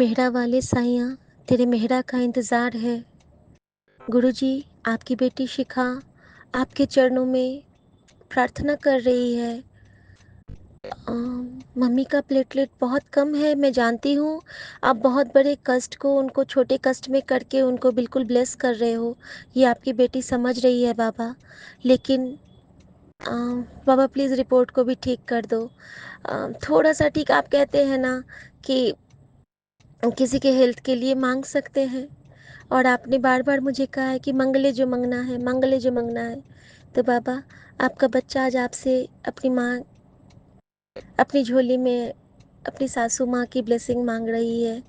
मेहरा वाले साइयाँ तेरे मेहरा का इंतज़ार है। गुरुजी, आपकी बेटी शिखा आपके चरणों में प्रार्थना कर रही है। मम्मी का प्लेटलेट बहुत कम है, मैं जानती हूँ। आप बहुत बड़े कष्ट को उनको छोटे कष्ट में करके उनको बिल्कुल ब्लेस कर रहे हो। ये आपकी बेटी समझ रही है बाबा। लेकिन बाबा प्लीज़ रिपोर्ट को भी ठीक कर दो। थोड़ा-सा ठीक, आप कहते हैं ना कि किसी के हेल्थ के लिए माँग सकते हैं। और आपने बार-बार मुझे कहा है कि मंगले जो मंगना है, मंगले जो मंगना है। तो बाबा, आपका बच्चा आज आपसे अपनी माँ, अपनी झोली में अपनी सासू माँ की ब्लेसिंग मांग रही है।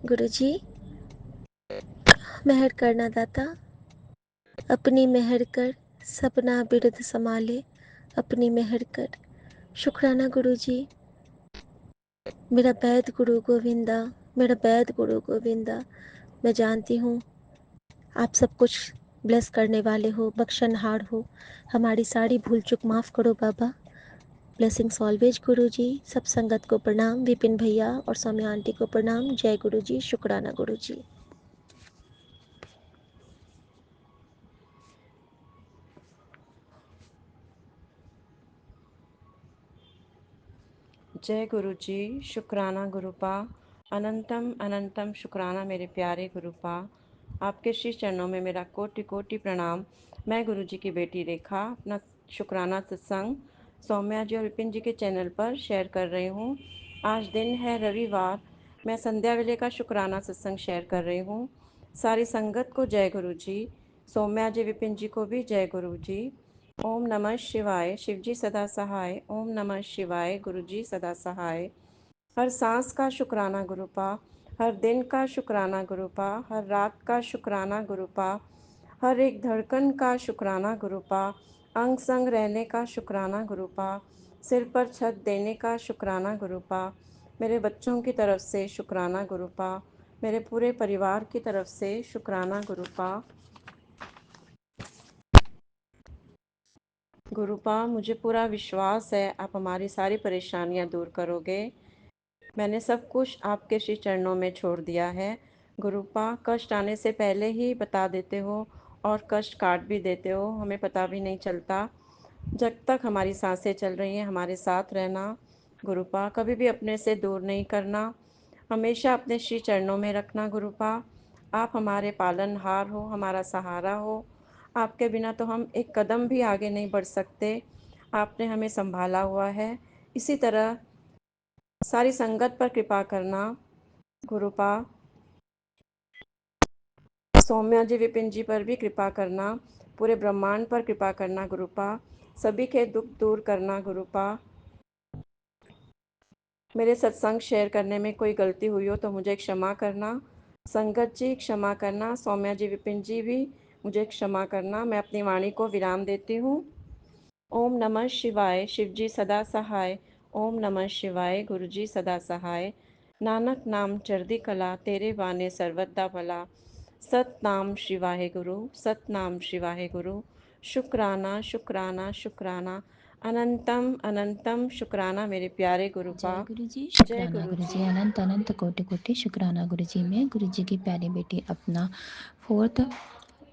गुरुजी, मेहर करना दाता, अपनी मेहर कर, सपना बिरध संभाले, अपनी मेहर कर। शुक्राना गुरुजी, मेरा वैद गुरु गोविंदा, मेरा वैद गुरु गोविंदा। मैं जानती हूँ आप सब कुछ ब्लेस करने वाले हो, बख्शनहार हो। हमारी सारी भूल चूक माफ़ करो बाबा। ब्लेसिंग्स ऑलवेज गुरुजी। सब संगत को प्रणाम, विपिन भैया और सौम्या आंटी को प्रणाम। जय गुरुजी, शुक्राना गुरुजी। जय गुरु जी, शुक्राना गुरुपा। अनंतम अनंतम शुक्राना मेरे प्यारे गुरुपा। आपके श्री चरणों में मेरा कोटि कोटि प्रणाम। मैं गुरु जी की बेटी रेखा अपना शुक्राना सत्संग सौम्या जी और विपिन जी के चैनल पर शेयर कर रही हूँ। आज दिन है रविवार। मैं संध्या वेले का शुक्राना सत्संग शेयर कर रही हूँ। सारी संगत को जय गुरु जी, सौम्या जी विपिन जी को भी जय गुरु जी। ओम नमः शिवाय, शिवजी सदा सहाय। ओम नमः शिवाय, गुरुजी सदा सहाय। हर सांस का शुक्राना गुरुपा, हर दिन का शुक्राना गुरुपा, हर रात का शुक्राना गुरुपा, हर एक धड़कन का शुक्राना गुरुपा, अंग संग रहने का शुक्राना गुरुपा, सिर पर छत देने का शुक्राना गुरुपा, मेरे बच्चों की तरफ से शुक्राना गुरुपा, मेरे पूरे परिवार की तरफ से शुक्राना गुरुपा। गुरुपा, मुझे पूरा विश्वास है आप हमारी सारी परेशानियां दूर करोगे। मैंने सब कुछ आपके श्री चरणों में छोड़ दिया है। गुरुपा, कष्ट आने से पहले ही बता देते हो और कष्ट काट भी देते हो, हमें पता भी नहीं चलता। जब तक हमारी सांसें चल रही हैं हमारे साथ रहना। गुरुपा, कभी भी अपने से दूर नहीं करना, हमेशा अपने श्री चरणों में रखना। गुरुपा, आप हमारे पालनहार हो, हमारा सहारा हो। आपके बिना तो हम एक कदम भी आगे नहीं बढ़ सकते। आपने हमें संभाला हुआ है। इसी तरह सारी संगत पर कृपा करना। गुरुपा, सौम्या जी विपिन जी पर भी कृपा करना, पूरे ब्रह्मांड पर कृपा करना। गुरुपा, सभी के दुख दूर करना। गुरुपा, मेरे सत्संग शेयर करने में कोई गलती हुई हो तो मुझे क्षमा करना। संगत जी क्षमा करना, सौम्या जी विपिन जी भी मुझे क्षमा करना। मैं अपनी वाणी को विराम देती हूँ। ओम नमः शिवाय, शिवजी सदा सहाय। ओम नमः शिवाय, गुरुजी सदा सहाय। नानक नाम चढ़दी कला, तेरे बाने सर्वदा भला। सत नाम शिवाय गुरु, सत नाम शिवाय गुरु। शुक्राना शुक्राना शुक्राना, अनंतम अनंतम शुक्राना मेरे प्यारे गुरुपा। जय गुरु जी, जय शुक्राना गुरु गुरु जी। जी, अनंत अनंत कोटि कोटि शुक्राना गुरु जी। मैं गुरु जी की प्यारी बेटी अपना 4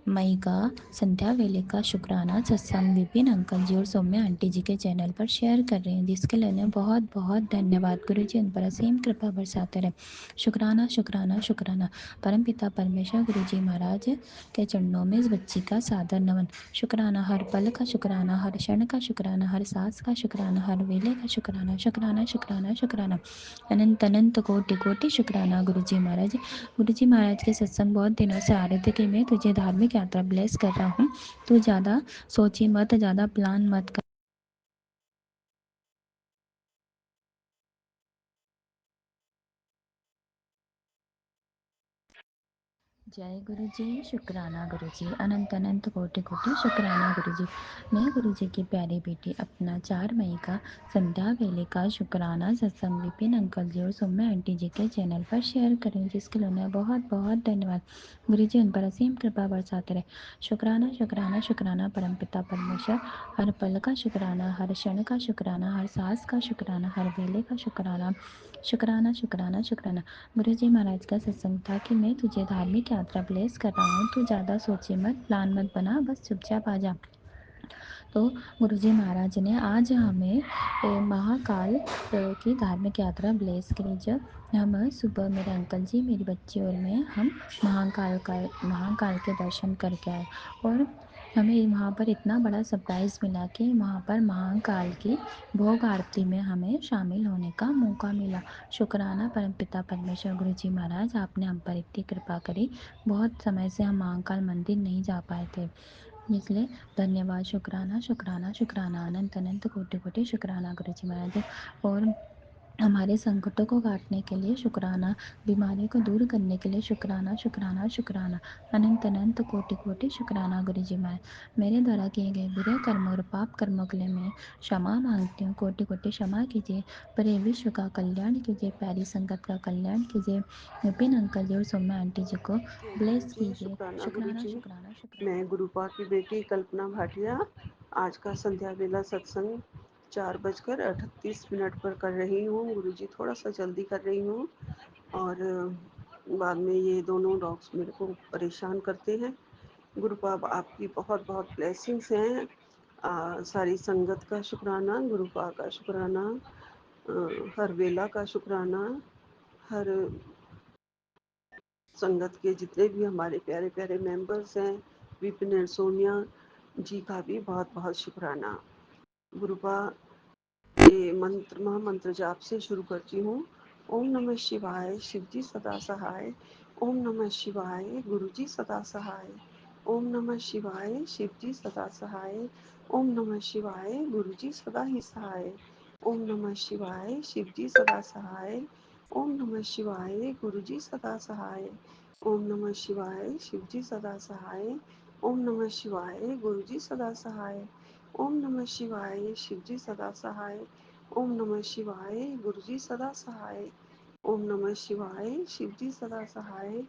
मई का संध्या वेले का शुक्राना सत्संग विपिन अंकल जी और सौम्या आंटी जी के चैनल पर शेयर कर रही हूँ, जिसके लिए बहुत बहुत धन्यवाद। गुरु जी उन पर असीम कृपा बरसाते रहे। शुक्राना शुक्राना शुक्राना। परमपिता परमेश्वर गुरु जी महाराज के चरणों में इस बच्ची का सादर नमन। शुक्राना हर पल का, शुक्राना हर क्षण का, शुक्राना हर सांस का, शुक्राना हर वेले का, शुक्राना शुक्राना शुक्राना शुक्राना। अनंत अनंत कोटि कोटि शुक्राना गुरु जी महाराज। गुरु जी महाराज के सत्संग बहुत दिनों से आ रहे थे कि मैं तुझे धार्मिक यात्रा ब्लेस कर रहा हूँ, तू ज़्यादा सोची मत, ज़्यादा प्लान मत कर। जय गुरु जी, शुक्राना गुरु जी, अनंत अनंत कोटि कोटि शुक्राना गुरु जी। मैं गुरु जी की प्यारी बेटी अपना 4 मई का संध्या वेले का शुक्राना सत्संग विपिन अंकल जी और सौम्या आंटी जी के चैनल पर शेयर करें, जिसके लिए उन्हें बहुत बहुत धन्यवाद। गुरु जी उन पर असीम कृपा बरसाते रहे। शुक्राना शुक्राना शुक्राना परमपिता परमेश्वर, हर पल का शुक्राना, हर क्षण का शुक्राना, हर सांस का शुक्राना, हर वेले का शुक्राना, शुक्राना शुक्राना शुक्राना। गुरु जी महाराज का सत्संग था कि मैं तुझे धार्मिक यात्रा प्लेस कर रहा हूँ, तू ज़्यादा सोचे मत, प्लान मत बना, बस चुपचाप आ जा। तो गुरु जी महाराज ने आज हमें महाकाल की धार्मिक यात्रा ब्लेस करी। जब हम सुबह मेरे अंकल जी, मेरी बच्ची और मैं, हम महाकाल के दर्शन करके आए और हमें वहाँ पर इतना बड़ा सरप्राइज़ मिला कि वहाँ पर महाकाल की भोग आरती में हमें शामिल होने का मौका मिला। शुक्राना परमपिता परमेश्वर गुरु जी महाराज, आपने हम पर इतनी कृपा करी। बहुत समय से हम महाकाल मंदिर नहीं जा पाए थे, इसलिए धन्यवाद। शुक्राना शुक्राना शुक्राना, अनंत अनंत कोटि कोटि शुक्राना गुरु जी महाराज। और हमारे संकटों को काटने के लिए शुक्राना, बीमारी को दूर करने के लिए शुक्राना शुक्राना शुक्राना, अनंत अनंत कोटि कोटि शुक्राना गुरु जी महाराज। मेरे द्वारा किए गए बुरे कर्मों और पाप कर्मों के लिए मैं क्षमा मांगती हूँ, कोटि कोटि क्षमा कीजिए। पूरे विश्व का कल्याण कीजिए, प्यारी संगत का कल्याण कीजिए। विपिन अंकल जी और सौम्या आंटी जी को जय गुरु ब्लेस जी, कीजिए। शुक्राना गुरु शुक्राना जी। शुक्राना शुक्राना। मैं गुरुपा की बेटी कल्पना भाटिया आज का संध्या वेला सत्संग 4:38 पर कर रही हूँ। गुरु जी थोड़ा सा जल्दी कर रही हूँ और बाद में ये दोनों डॉग्स मेरे को परेशान करते हैं। गुरुपा आपकी बहुत बहुत ब्लेसिंग्स हैं। सारी संगत का शुक्राना, गुरुपा का शुक्राना, हर वेला का शुक्राना, हर संगत के जितने भी हमारे प्यारे प्यारे मेंबर्स हैं, विपिन और सोनिया जी का भी बहुत बहुत शुक्राना। गुरुपा ये मंत्र महामंत्र जाप से शुरू करती हूँ। ओम नमः शिवाय, शिव जी सदा सहाय। ओम नमः शिवाय, गुरु जी सदा सहाय। ओम नमः शिवाय, शिव जी सदा सहाय। ओम नमः शिवाय, गुरु जी सदा ही सहाय। ओम नमः शिवाय, शिव जी सदा सहाय। ओम नमः शिवाय, गुरु जी सदा सहाय। ओम नमः शिवाय, शिव जी सदा सहाय। ओम नमः शिवाय, गुरु जी सदा सहाय। ओम नमः शिवाय, शिव जी सदा सहाय। ओम नमः शिवाय, गुरु जी सदा सहाय। ओम नमः शिवाय, शिव जी सदा सहाय।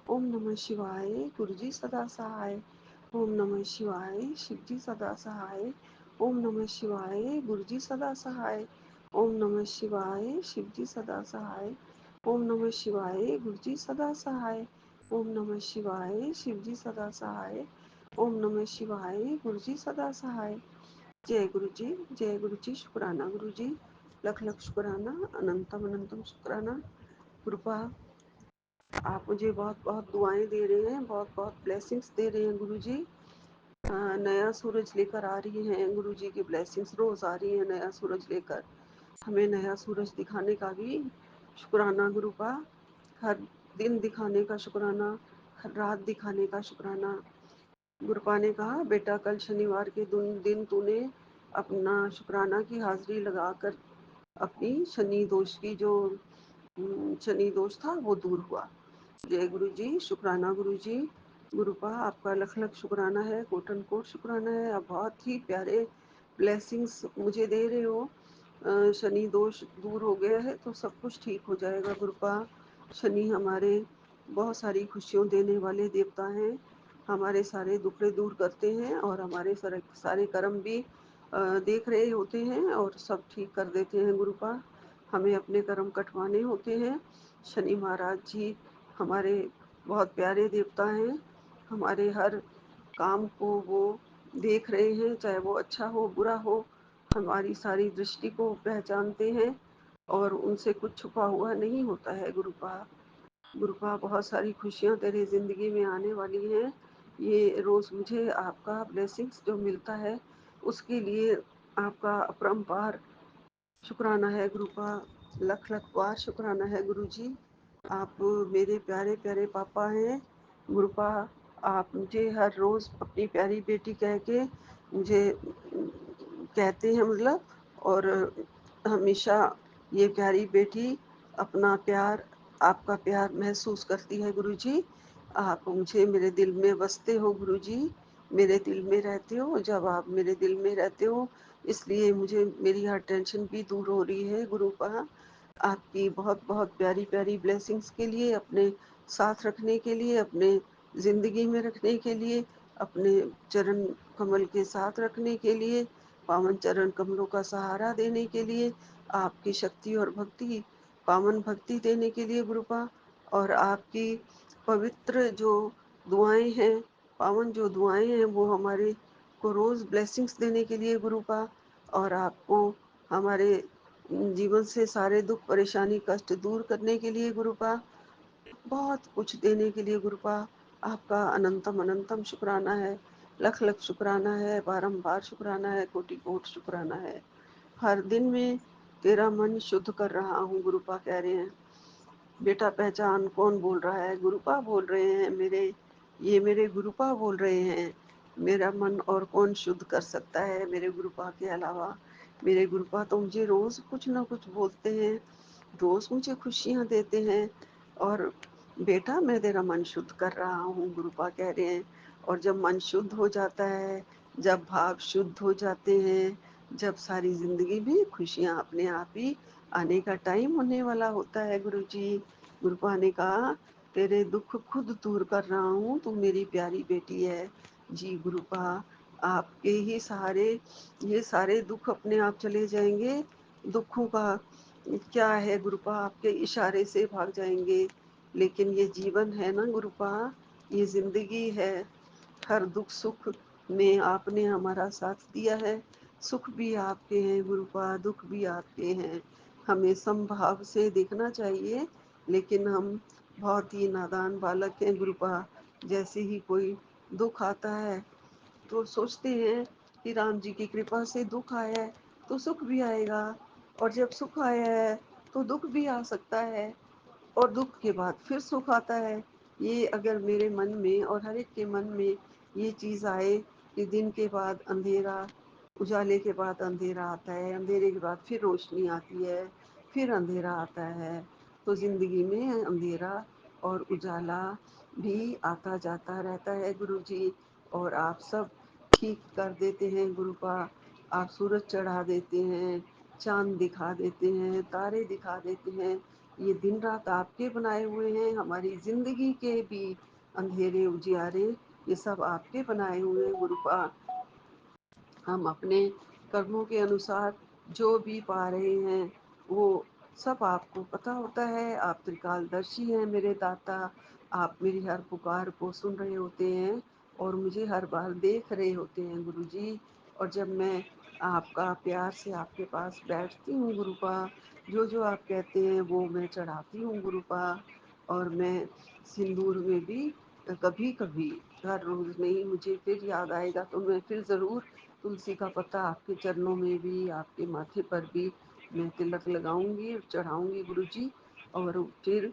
ओम नमः शिवाय, गुरु जी सदा सहाय। ओम नमः शिवाय, शिव जी सदा सहाय। ओम नमः शिवाय, गुरु जी सदा सहाय। ओम नमः शिवाय, शिव जी सदा सहाय। ओम नमः शिवाय, गुरु जी सदा सहाय। ओम नमः शिवाय, शिव जी सदा सहाय। ओम नमः शिवाय, गुरु जी सदा सहाय। जय गुरु जी, जय गुरु जी, शुक्राना गुरु जी, लख लख शुक्राना, अनंतम अनंतम शुक्राना। कृपा आप मुझे बहुत बहुत दुआएं दे रहे हैं, बहुत बहुत ब्लेसिंग्स दे रहे हैं गुरु जी। नया सूरज लेकर आ रही हैं गुरु जी की ब्लेसिंग्स, रोज आ रही हैं नया सूरज लेकर। हमें नया सूरज दिखाने का भी शुक्राना गुरुपा, हर दिन दिखाने का शुक्राना, हर रात दिखाने का शुक्राना। गुरुपा ने कहा बेटा कल शनिवार के दिन तूने अपना शुक्राना की हाजिरी लगाकर अपनी शनि दोष की जो शनि दोष था वो दूर हुआ। जय गुरु जी, शुक्राना गुरु जी। गुरुपा आपका लख लख शुक्राना है, कोटन कोट शुक्राना है। आप बहुत ही प्यारे ब्लेसिंग्स मुझे दे रहे हो। शनि दोष दूर हो गया है तो सब कुछ ठीक हो जाएगा गुरुपा। शनि हमारे बहुत सारी खुशियों देने वाले देवता हैं, हमारे सारे दुखड़े दूर करते हैं और हमारे सारे सारे कर्म भी देख रहे होते हैं और सब ठीक कर देते हैं गुरुपा। हमें अपने कर्म कटवाने होते हैं। शनि महाराज जी हमारे बहुत प्यारे देवता हैं, हमारे हर काम को वो देख रहे हैं, चाहे वो अच्छा हो बुरा हो। हमारी सारी दृष्टि को पहचानते हैं और उनसे कुछ छुपा हुआ नहीं होता है गुरुपा। गुरुपा बहुत सारी खुशियाँ तेरी ज़िंदगी में आने वाली हैं। ये रोज़ मुझे आपका ब्लेसिंग्स जो मिलता है उसके लिए आपका अपरंपार शुक्राना है गुरुपा, लख लख बार शुक्राना है गुरु जी। आप मेरे प्यारे प्यारे पापा हैं गुरुपा। आप मुझे हर रोज़ अपनी प्यारी बेटी कह के मुझे कहते हैं मतलब, और हमेशा ये प्यारी बेटी अपना प्यार, आपका प्यार महसूस करती है गुरु जी। आप मुझे मेरे दिल में बसते हो गुरुजी, मेरे दिल में रहते हो। जब आप मेरे दिल में रहते हो, इसलिए मुझे मेरी हर टेंशन भी दूर हो रही है गुरुपा। आपकी बहुत बहुत प्यारी प्यारी ब्लेसिंग्स के लिए, अपने साथ रखने के लिए, अपने ज़िंदगी में रखने के लिए, अपने चरण कमल के साथ रखने के लिए, पावन चरण कमलों का सहारा देने के लिए, आपकी शक्ति और भक्ति, पावन भक्ति देने के लिए गुरुपा। और आपकी पवित्र जो दुआएं हैं, पावन जो दुआएं हैं, वो हमारे को रोज़ ब्लेसिंग्स देने के लिए गुरुपा। और आपको हमारे जीवन से सारे दुख परेशानी कष्ट दूर करने के लिए गुरुपा, बहुत कुछ देने के लिए गुरुपा। आपका अनंतम अनंतम शुक्राना है, लख लख शुक्राना है, बारंबार शुक्राना है, कोटि कोट शुक्राना है। हर दिन में तेरा मन शुद्ध कर रहा हूँ गुरुपा, कह रहे हैं। बेटा पहचान, कौन बोल रहा है? गुरुपा बोल रहे हैं मेरे, ये मेरे गुरुपा बोल रहे हैं। मेरा मन और कौन शुद्ध कर सकता है मेरे गुरुपा के अलावा? मेरे गुरुपा तो मुझे रोज कुछ ना कुछ बोलते हैं, रोज मुझे खुशियाँ देते हैं। और बेटा मैं तेरा मन शुद्ध कर रहा हूँ गुरुपा, कह रहे हैं। और जब मन शुद्ध हो जाता है, जब भाव शुद्ध हो जाते हैं, जब सारी जिंदगी में खुशियाँ अपने आप ही आने का टाइम होने वाला होता है गुरुजी। गुरुपा ने कहा, तेरे दुख खुद दूर कर रहा हूँ, तू मेरी प्यारी बेटी है। जी गुरुपा, आपके ही सहारे ये सारे दुख अपने आप चले जाएंगे। दुखों का क्या है गुरुपा, आपके इशारे से भाग जाएंगे। लेकिन ये जीवन है ना गुरुपा, ये जिंदगी है। हर दुख सुख में आपने हमारा साथ दिया है। सुख भी आपके हैं गुरुपा, दुख भी आपके हैं। हमें समभाव से देखना चाहिए, लेकिन हम बहुत ही नादान बालक हैं गुरुपा। जैसे ही कोई दुख आता है तो सोचते हैं कि राम जी की कृपा से दुख आया है तो सुख भी आएगा, और जब सुख आया है तो दुख भी आ सकता है, और दुख के बाद फिर सुख आता है। ये अगर मेरे मन में और हर एक के मन में ये चीज़ आए कि दिन के बाद अंधेरा, उजाले के बाद अंधेरा आता है, अंधेरे के बाद फिर रोशनी आती है, फिर अंधेरा आता है, तो ज़िंदगी में अंधेरा और उजाला भी आता जाता रहता है गुरुजी। और आप सब ठीक कर देते हैं गुरुपा। आप सूरज चढ़ा देते हैं, चांद दिखा देते हैं, तारे दिखा देते हैं। ये दिन रात आपके बनाए हुए हैं, हमारी जिंदगी के भी अंधेरे उजियारे ये सब आपके बनाए हुए हैं गुरुपा। हम अपने कर्मों के अनुसार जो भी पा रहे हैं वो सब आपको पता होता है। आप त्रिकालदर्शी हैं मेरे दाता, आप मेरी हर पुकार को सुन रहे होते हैं और मुझे हर बार देख रहे होते हैं गुरुजी। और जब मैं आपका प्यार से आपके पास बैठती हूँ गुरुपा, जो जो आप कहते हैं वो मैं चढ़ाती हूँ गुरुपा। और मैं सिंदूर में भी कभी कभी, हर रोज़ नहीं, मुझे फिर याद आएगा तो मैं फिर ज़रूर तुलसी का पत्ता आपके चरणों में भी, आपके माथे पर भी मैं तिलक लगाऊंगी और चढ़ाऊंगी गुरुजी। और फिर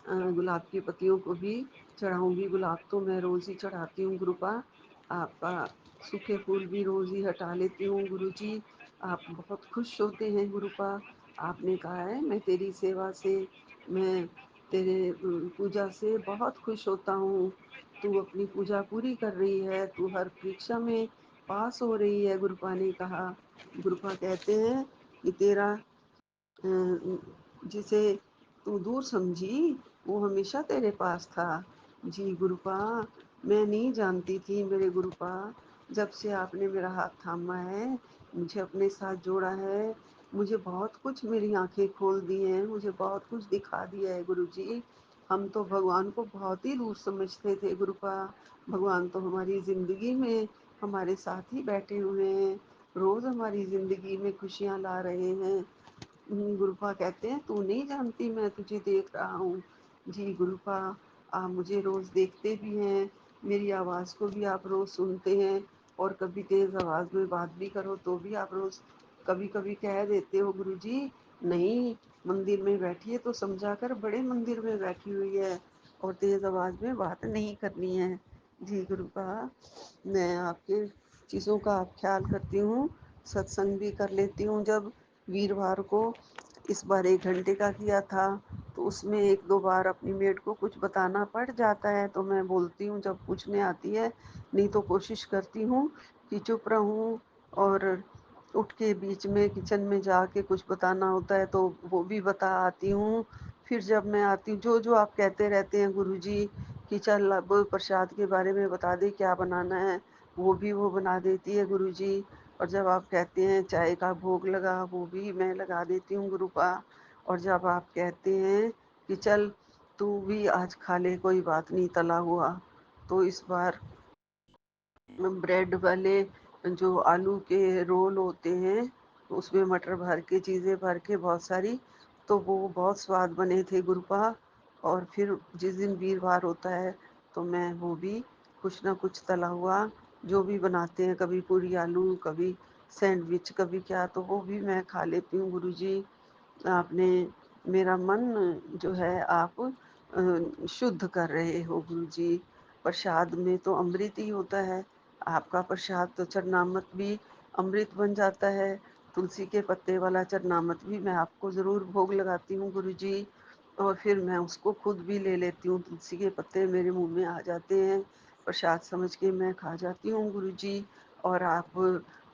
गुलाब की पत्तियों को भी चढ़ाऊंगी। गुलाब तो मैं रोज़ ही चढ़ाती हूँ गुरुपा। आपका सूखे फूल भी रोज़ ही हटा लेती हूँ गुरुजी। आप बहुत खुश होते हैं गुरुपा। आपने कहा है मैं तेरी सेवा से, मैं तेरे पूजा से बहुत खुश होता हूँ। तू अपनी पूजा पूरी कर रही है, तू हर परीक्षा में पास हो रही है, गुरुपा ने कहा। गुरुपा कहते हैं कि तेरा जिसे तू दूर समझी वो हमेशा तेरे पास था। जी गुरुपा, मैं नहीं जानती थी मेरे गुरुपा, जब से आपने मेरा हाथ थामा है, मुझे अपने साथ जोड़ा है, मुझे बहुत कुछ, मेरी आंखें खोल दी हैं, मुझे बहुत कुछ दिखा दिया है गुरुजी। हम तो भगवान को बहुत ही दूर समझते थे गुरुपा। भगवान तो हमारी ज़िंदगी में हमारे साथ ही बैठे हुए हैं, रोज़ हमारी ज़िंदगी में खुशियाँ ला रहे हैं। गुरुपा कहते हैं तू नहीं जानती मैं तुझे देख रहा हूँ। जी गुरुपा, आप मुझे रोज़ देखते भी हैं, मेरी आवाज़ को भी आप रोज़ सुनते हैं, और कभी तेज़ आवाज़ में बात भी करो तो भी आप रोज़ कभी कभी कह देते हो गुरुजी, नहीं मंदिर में बैठी है तो समझा कर बड़े मंदिर में बैठी हुई है और तेज़ आवाज़ में बात नहीं करनी है। जी गुरुपा, मैं आपके चीज़ों का आप ख्याल करती हूँ, सत्संग भी कर लेती हूँ। जब वीरवार को इस बार 1 घंटे का किया था, तो उसमें 1-2 बार अपनी मेड को कुछ बताना पड़ जाता है, तो मैं बोलती हूँ जब पूछने आती है, नहीं तो कोशिश करती हूँ कि चुप रहूँ और उठ के बीच में किचन में जाके कुछ बताना होता है तो वो भी बता आती हूँ। फिर जब मैं आती हूँ, जो-जो आप कहते रहते हैं गुरुजी कि चल अब प्रसाद के बारे में बता दे क्या बनाना है, वो बना देती है गुरुजी। और जब आप कहते हैं चाय का भोग लगा, वो भी मैं लगा देती हूँ गुरुपा। और जब आप कहते हैं कि चल तू भी आज खा ले, कोई बात नहीं तला हुआ, तो इस बार ब्रेड वाले जो आलू के रोल होते हैं, उसमें मटर भर के, चीज़ें भर के बहुत सारी, तो वो बहुत स्वाद बने थे गुरुपा। और फिर जिस दिन वीरवार होता है तो मैं वो भी कुछ ना कुछ तला हुआ जो भी बनाते हैं, कभी पूरी आलू, कभी सैंडविच, कभी क्या, तो वो भी मैं खा लेती हूँ गुरुजी। आपने मेरा मन जो है आप शुद्ध कर रहे हो गुरुजी। प्रसाद में तो अमृत ही होता है, आपका प्रसाद तो चरनामृत भी अमृत बन जाता है। तुलसी के पत्ते वाला चरनामृत भी मैं आपको ज़रूर भोग लगाती हूँ गुरुजी। और फिर मैं उसको खुद भी ले लेती हूँ, तुलसी के पत्ते मेरे मुंह में आ जाते हैं, प्रसाद समझ के मैं खा जाती हूँ गुरुजी। और आप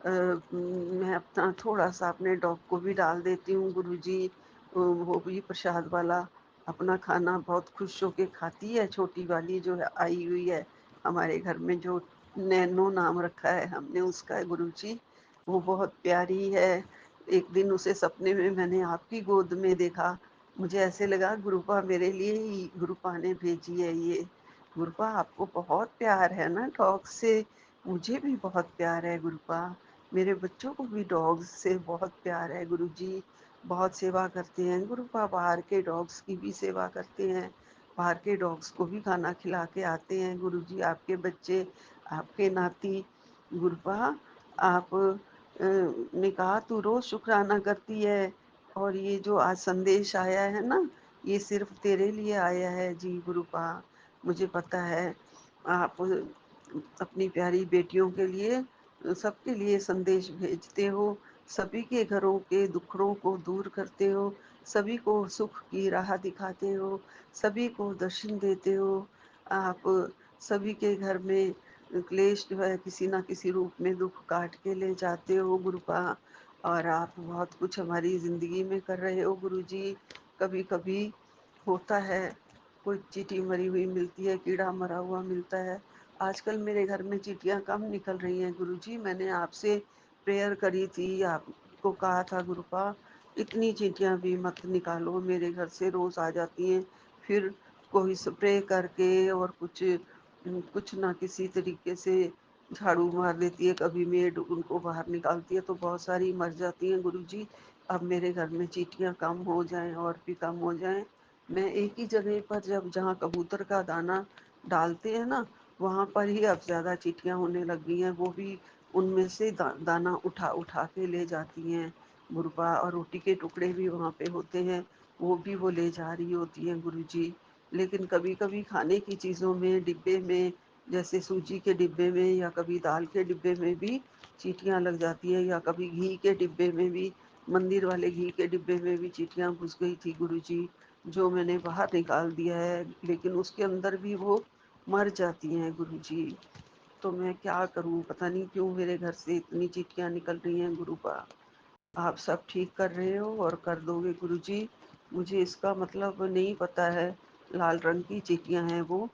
मैं अपना थोड़ा सा अपने डॉग को भी डाल देती हूँ गुरुजी। वो भी प्रसाद वाला अपना खाना बहुत खुश होके खाती है, छोटी वाली जो है आई हुई है हमारे घर में, जो नैनो नाम रखा है हमने उसका गुरुजी। वो बहुत प्यारी है। एक दिन उसे सपने में मैंने आपकी गोद में देखा, मुझे ऐसे लगा गुरुपा मेरे लिए ही गुरुपा ने भेजी है ये। गुरुपा आपको बहुत प्यार है ना डॉग से? मुझे भी बहुत प्यार है गुरुपा। मेरे बच्चों को भी डॉग्स से बहुत प्यार है गुरुजी। बहुत सेवा करते हैं गुरुपा, बाहर के डॉग्स की भी सेवा करते हैं, बाहर के डॉग्स को भी खाना खिला के आते हैं गुरुजी। आपके बच्चे, आपके नाती गुरुपा, आप ने कहा तू रोज शुक्राना करती है, और ये जो आज संदेश आया है ना, ये सिर्फ तेरे लिए आया है जी गुरुपा। मुझे पता है आप अपनी प्यारी बेटियों के लिए, सबके लिए संदेश भेजते हो, सभी के घरों के दुखड़ों को दूर करते हो, सभी को सुख की राह दिखाते हो, सभी को दर्शन देते हो। आप सभी के घर में क्लेश जो है किसी ना किसी रूप में दुख काट के ले जाते हो गुरुपा। और आप बहुत कुछ हमारी जिंदगी में कर रहे हो गुरुजी। कभी कभी होता है कोई चींटी मरी हुई मिलती है, कीड़ा मरा हुआ मिलता है। आजकल मेरे घर में चींटियां कम निकल रही हैं गुरुजी। मैंने आपसे प्रेयर करी थी, आपको कहा था गुरुपा इतनी चींटियां भी मत निकालो, मेरे घर से रोज आ जाती हैं। फिर कोई स्प्रे करके और कुछ ना किसी तरीके से झाड़ू मार देती है, कभी मेड उनको बाहर निकालती है तो बहुत सारी मर जाती हैं गुरुजी। अब मेरे घर में चींटियां कम हो जाएं और भी कम हो जाएं। मैं एक ही जगह पर जब जहाँ कबूतर का दाना डालते हैं ना, वहाँ पर ही अब ज्यादा चींटियां होने लग गई हैं। वो भी उनमें से दाना उठा उठा के ले जाती हैं गुरुपा। और रोटी के टुकड़े भी वहाँ पे होते हैं, वो भी वो ले जा रही होती हैं गुरुजी। लेकिन कभी कभी खाने की चीजों में, डिब्बे में, जैसे सूजी के डिब्बे में या कभी दाल के डिब्बे में भी चींटियां लग जाती है, या कभी घी के डिब्बे में भी, मंदिर वाले घी के डिब्बे में भी चींटियां घुस गई थी गुरुजी, जो मैंने बाहर निकाल दिया है, लेकिन उसके अंदर भी वो मर जाती हैं गुरुजी। तो मैं क्या करूं, पता नहीं क्यों मेरे घर से इतनी चींटियां निकल रही हैं गुरुपा। आप सब ठीक कर रहे हो और कर दोगे गुरुजी। मुझे इसका मतलब नहीं पता है। लाल रंग की चींटियां हैं वो,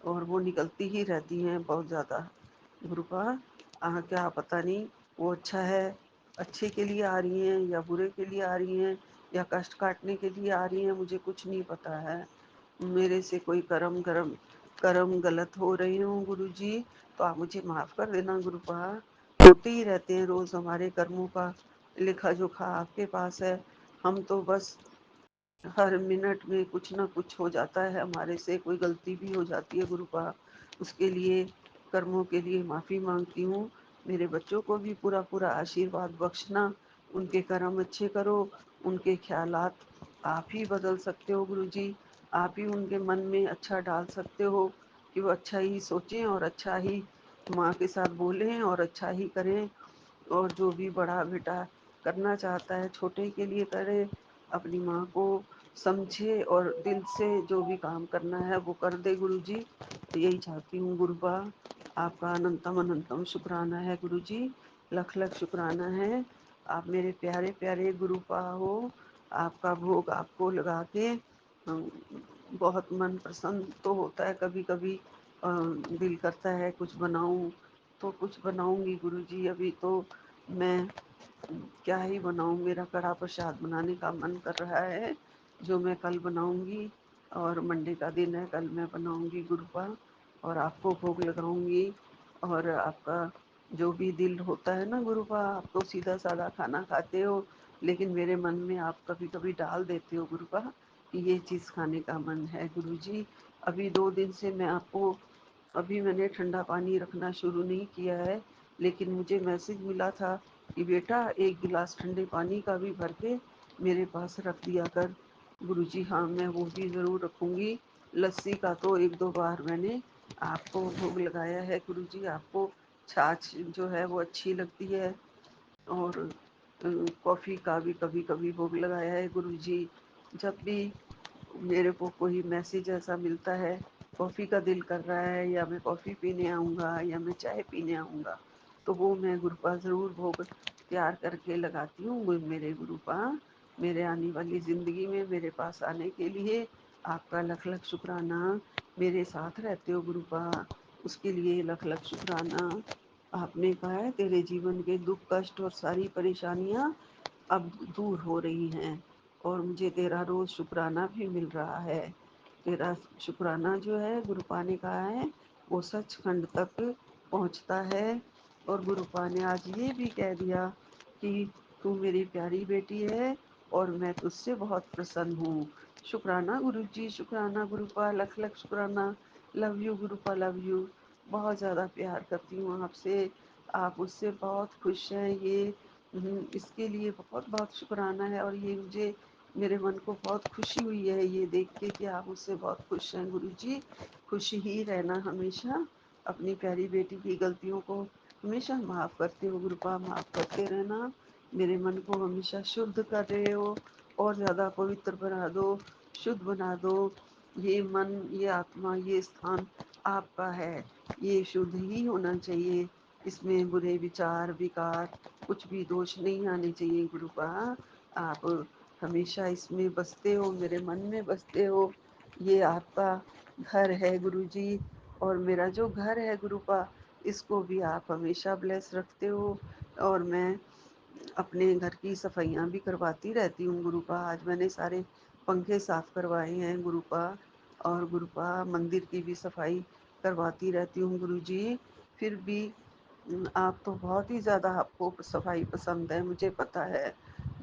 और वो निकलती ही रहती हैं बहुत ज़्यादा गुरुपा। क्या पता नहीं वो अच्छा है, अच्छे के लिए आ रही हैं या बुरे के लिए आ रही हैं या कष्ट काटने के लिए आ रही हैं, मुझे कुछ नहीं पता है। मेरे से कोई कर्म गलत हो रही हूँ गुरुजी, तो आप मुझे माफ़ कर देना गुरुपा। होते ही रहते हैं रोज़ हमारे कर्मों का लेखा जोखा आपके पास है। हम तो बस हर मिनट में कुछ ना कुछ हो जाता है हमारे से, कोई गलती भी हो जाती है गुरुपा। उसके लिए, कर्मों के लिए माफ़ी मांगती हूँ। मेरे बच्चों को भी पूरा पूरा आशीर्वाद बख्शना, उनके कर्म अच्छे करो, उनके ख्यालात आप ही बदल सकते हो गुरुजी। आप ही उनके मन में अच्छा डाल सकते हो कि वो अच्छा ही सोचें और अच्छा ही माँ के साथ बोलें और अच्छा ही करें। और जो भी बड़ा बेटा करना चाहता है छोटे के लिए करे, अपनी माँ को समझे और दिल से जो भी काम करना है वो कर दे गुरुजी। तो यही चाहती हूँ गुरुपा। आपका अनंतम अनंतम शुक्राना है गुरुजी, लख लख शुक्राना है। आप मेरे प्यारे प्यारे गुरुपा हो। आपका भोग आपको लगा के बहुत मन प्रसन्न तो होता है। कभी कभी दिल करता है कुछ बनाऊं, तो कुछ बनाऊंगी गुरुजी। अभी तो मैं क्या ही बनाऊं, मेरा कड़ा प्रसाद बनाने का मन कर रहा है, जो मैं कल बनाऊंगी। और मंडे का दिन है, कल मैं बनाऊंगी गुरुपा और आपको भोग लगाऊंगी। और आपका जो भी दिल होता है ना गुरुपा, आप तो सीधा साधा खाना खाते हो, लेकिन मेरे मन में आप कभी कभी डाल देते हो गुरुपा कि ये चीज़ खाने का मन है गुरुजी। अभी 2 दिन से मैं आपको, अभी मैंने ठंडा पानी रखना शुरू नहीं किया है, लेकिन मुझे मैसेज मिला था कि बेटा एक गिलास ठंडे पानी का भी भर के मेरे पास रख दिया कर। गुरुजी हाँ, मैं वो भी ज़रूर रखूँगी। लस्सी का तो 1-2 बार मैंने आपको भोग लगाया है गुरुजी। आपको छाछ जो है वो अच्छी लगती है, और कॉफ़ी का भी कभी कभी भोग लगाया है गुरुजी। जब भी मेरे को कोई मैसेज ऐसा मिलता है, कॉफ़ी का दिल कर रहा है, या मैं कॉफ़ी पीने आऊँगा या मैं चाय पीने आऊँगा, तो वो मैं गुरुपा ज़रूर भोग तैयार करके लगाती हूँ। मेरे गुरुपा, मेरे आने वाली ज़िंदगी में मेरे पास आने के लिए आपका लख लख शुक्राना। मेरे साथ रहते हो गुरुपा, उसके लिए लख लख शुक्राना। आपने कहा है तेरे जीवन के दुख कष्ट और सारी परेशानियाँ अब दूर हो रही हैं, और मुझे तेरा रोज शुक्राना भी मिल रहा है। तेरा शुक्राना जो है गुरुपा ने कहा है वो सचखंड तक पहुंचता है। और गुरुपा ने आज ये भी कह दिया कि तू मेरी प्यारी बेटी है और मैं तुझसे बहुत प्रसन्न हूँ। शुक्राना गुरुजी, शुक्राना गुरुपा, लख लख शुक्राना। Love you गुरुपा, love you. बहुत ज़्यादा प्यार करती हूँ आपसे, आप उससे बहुत खुश हैं, ये इसके लिए बहुत बहुत शुक्राना है। और ये मुझे, मेरे मन को बहुत खुशी हुई है ये देख के कि आप उससे बहुत खुश हैं गुरुजी। खुश ही रहना हमेशा, अपनी प्यारी बेटी की गलतियों को हमेशा माफ़ करते हो गुरुपा, माफ़ करते रहना। मेरे मन को हमेशा शुद्ध कर रहे हो, और ज़्यादा पवित्र बना दो, शुद्ध बना दो। ये मन, ये आत्मा, ये स्थान आपका है, ये शुद्ध ही होना चाहिए। इसमें बुरे विचार विकार कुछ भी दोष नहीं आने चाहिए गुरुपा। आप हमेशा इसमें बसते हो, मेरे मन में बसते हो। ये आपका घर है गुरुजी, और मेरा जो घर है गुरुपा, इसको भी आप हमेशा ब्लेस रखते हो। और मैं अपने घर की सफाइयाँ भी करवाती रहती हूँ गुरुपा। आज मैंने सारे पंखे साफ करवाए हैं गुरुपा, और गुरुपा मंदिर की भी सफाई करवाती रहती हूँ गुरुजी। फिर भी आप तो बहुत ही ज़्यादा, आपको सफाई पसंद है, मुझे पता है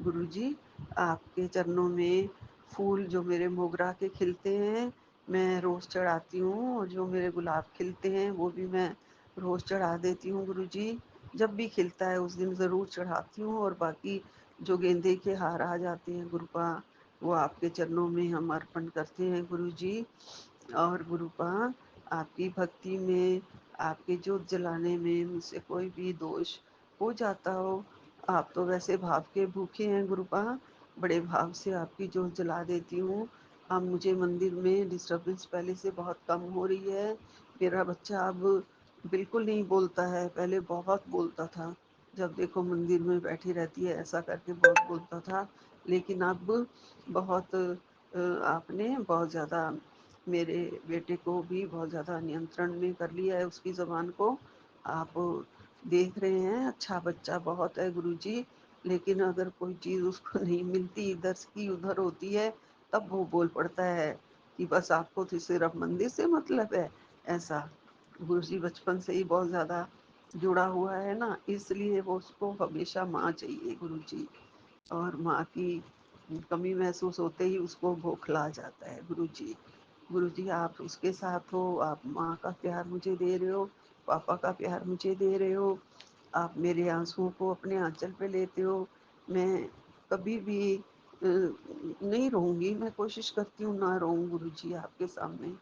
गुरुजी। आपके चरणों में फूल जो मेरे मोगरा के खिलते हैं मैं रोज़ चढ़ाती हूँ, और जो मेरे गुलाब खिलते हैं वो भी मैं रोज़ चढ़ा देती हूँ गुरुजी। जब भी खिलता है उस दिन ज़रूर चढ़ाती हूँ। और बाकी जो गेंदे के हार आ जाते हैं गुरुपा, वो आपके चरणों में हम अर्पण करते हैं गुरुजी। और गुरुपा, आपकी भक्ति में, आपके जोत जलाने में मुझसे कोई भी दोष हो जाता हो, आप तो वैसे भाव के भूखे हैं गुरुपा, बड़े भाव से आपकी जोत जला देती हूँ। अब मुझे मंदिर में डिस्टरबेंस पहले से बहुत कम हो रही है। मेरा बच्चा अब बिल्कुल नहीं बोलता है, पहले बहुत बोलता था, जब देखो मंदिर में बैठी रहती है ऐसा करके बहुत बोलता था। लेकिन अब बहुत आपने बहुत ज़्यादा मेरे बेटे को भी बहुत ज़्यादा नियंत्रण में कर लिया है, उसकी ज़बान को। आप देख रहे हैं, अच्छा बच्चा बहुत है गुरुजी, लेकिन अगर कोई चीज़ उसको नहीं मिलती, इधर की उधर होती है, तब वो बोल पड़ता है कि बस आपको तो सिर्फ मंदिर से मतलब है। ऐसा गुरुजी बचपन से ही बहुत ज़्यादा जुड़ा हुआ है ना, इसलिए वो उसको हमेशा माँ चाहिए गुरुजी। और माँ की कमी महसूस होते ही उसको बौखला जाता है गुरुजी। गुरुजी आप उसके साथ हो, आप माँ का प्यार मुझे दे रहे हो, पापा का प्यार मुझे दे रहे हो, आप मेरे आंसुओं को अपने आंचल पे लेते हो। मैं कभी भी नहीं रहूँगी, मैं कोशिश करती हूँ ना रहूँ गुरुजी आपके सामने,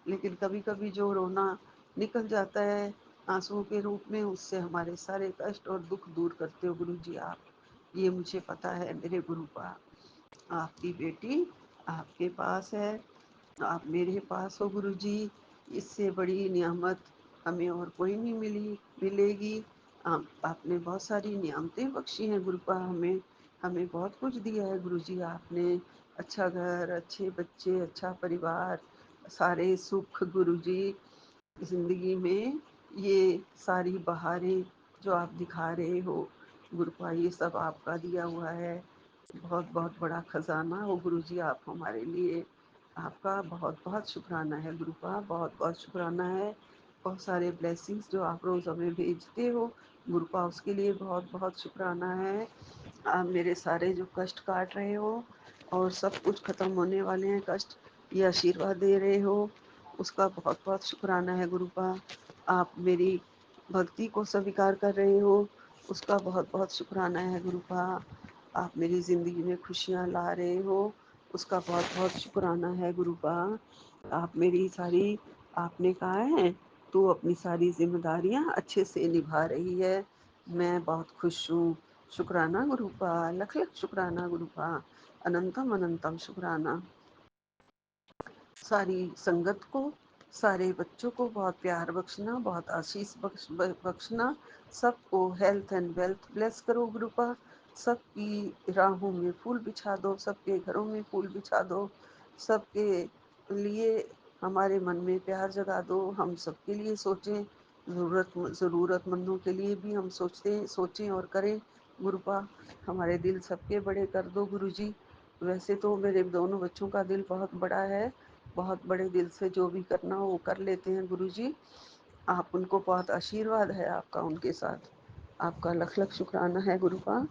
लेकिन कभी कभी जो रोना निकल जाता है आंसुओं के रूप में, उससे हमारे सारे कष्ट और दुख दूर करते हो गुरुजी आप। ये मुझे पता है मेरे गुरुपा। आपकी बेटी आपके पास है, आप मेरे पास हो गुरुजी। इससे बड़ी नियामत हमें और कोई नहीं मिलेगी। आपने बहुत सारी नियामतें बख्शी हैं गुरुपा हमें, हमें बहुत कुछ दिया है गुरुजी आपने। अच्छा घर, अच्छे बच्चे, अच्छा परिवार, सारे सुख गुरुजी जिंदगी में। ये सारी बहारें जो आप दिखा रहे हो गुरुपा, ये सब आपका दिया हुआ है। बहुत बहुत बड़ा खजाना हो गुरुजी आप हमारे लिए। आपका बहुत बहुत शुक्राना है गुरुपा, बहुत बहुत शुक्राना है। बहुत सारे ब्लेसिंग्स जो आप रोज़ हमें भेजते हो गुरुपा, उसके लिए बहुत बहुत शुक्राना है। आप मेरे सारे जो कष्ट काट रहे हो और सब कुछ खत्म होने वाले हैं कष्ट, ये आशीर्वाद दे रहे हो, उसका बहुत बहुत शुक्राना है गुरुपा। आप मेरी भक्ति को स्वीकार कर रहे हो, उसका बहुत बहुत शुक्राना है गुरुपा। आप मेरी ज़िंदगी में खुशियाँ ला रहे हो, उसका बहुत बहुत शुक्राना है गुरुपा। आप मेरी सारी, आपने कहा है तू अपनी सारी जिम्मेदारियां अच्छे से निभा रही है, मैं बहुत खुश हूँ। शुक्राना गुरुपा, लख लख शुक्राना गुरुपा, अनंतम अनंतम शुक्राना। सारी संगत को, सारे बच्चों को बहुत प्यार बख्शना, बहुत आशीष बख्शना। सबको हेल्थ एंड वेल्थ ब्लेस करो गुरुपा। सबकी राहों में फूल बिछा दो, सबके घरों में फूल बिछा दो, सबके लिए हमारे मन में प्यार जगा दो। हम सबके लिए सोचें, ज़रूरतमंदों के लिए भी हम सोचें और करें गुरुपा। हमारे दिल सबके बड़े कर दो गुरुजी। वैसे तो मेरे दोनों बच्चों का दिल बहुत बड़ा है, बहुत बड़े दिल से जो भी करना हो वो कर लेते हैं गुरुजी। आप उनको, बहुत आशीर्वाद है आपका उनके साथ। आपका लख लख शुक्राना है गुरुपा,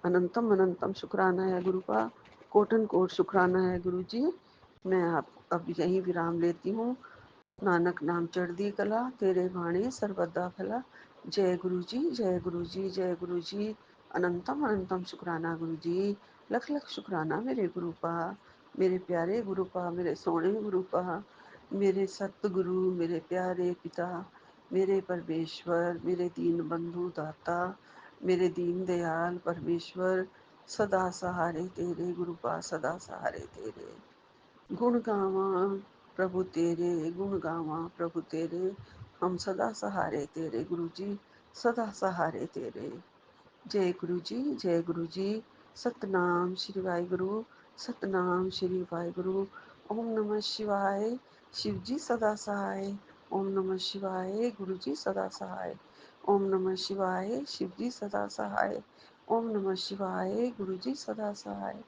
अनंतम अनंतम शुक्राना है गुरुपा, कोटन कोट शुक्राना है गुरुजी। मैं आप अब यहीं विराम लेती हूँ। नानक नाम चढ़दी कला, तेरे बाणी सर्वदा फला। जय गुरु जी, जय गुरु जी, जय गुरु जी। अनंतम अनंतम शुक्राना गुरु जी, लख लख शुक्राना मेरे गुरुपा, मेरे प्यारे गुरुपा, मेरे सोने गुरुपा, मेरे सतगुरु, मेरे प्यारे पिता, मेरे परमेश्वर, मेरे दीन बंधु दाता, मेरे दीन दयाल परमेश्वर। सदा सहारे तेरे गुरुपा, सदा सहारे तेरे। गुण गावा प्रभु तेरे, गुण गावा प्रभु तेरे, हम सदा सहारे तेरे गुरु जी, सदा सहारे तेरे। जय गुरु जी, जय गुरु जी। सतनाम श्री वाहिगुरु, सतनाम श्री वाहिगुरु। ओम नमः शिवाय, शिव जी सदा सहाय। ओम नमः शिवाय, गुरु जी सदा सहाय। ओम नमः शिवाय, शिव जी सदा सहाय। ओम नमः शिवाय, गुरु जी सदा सहाय।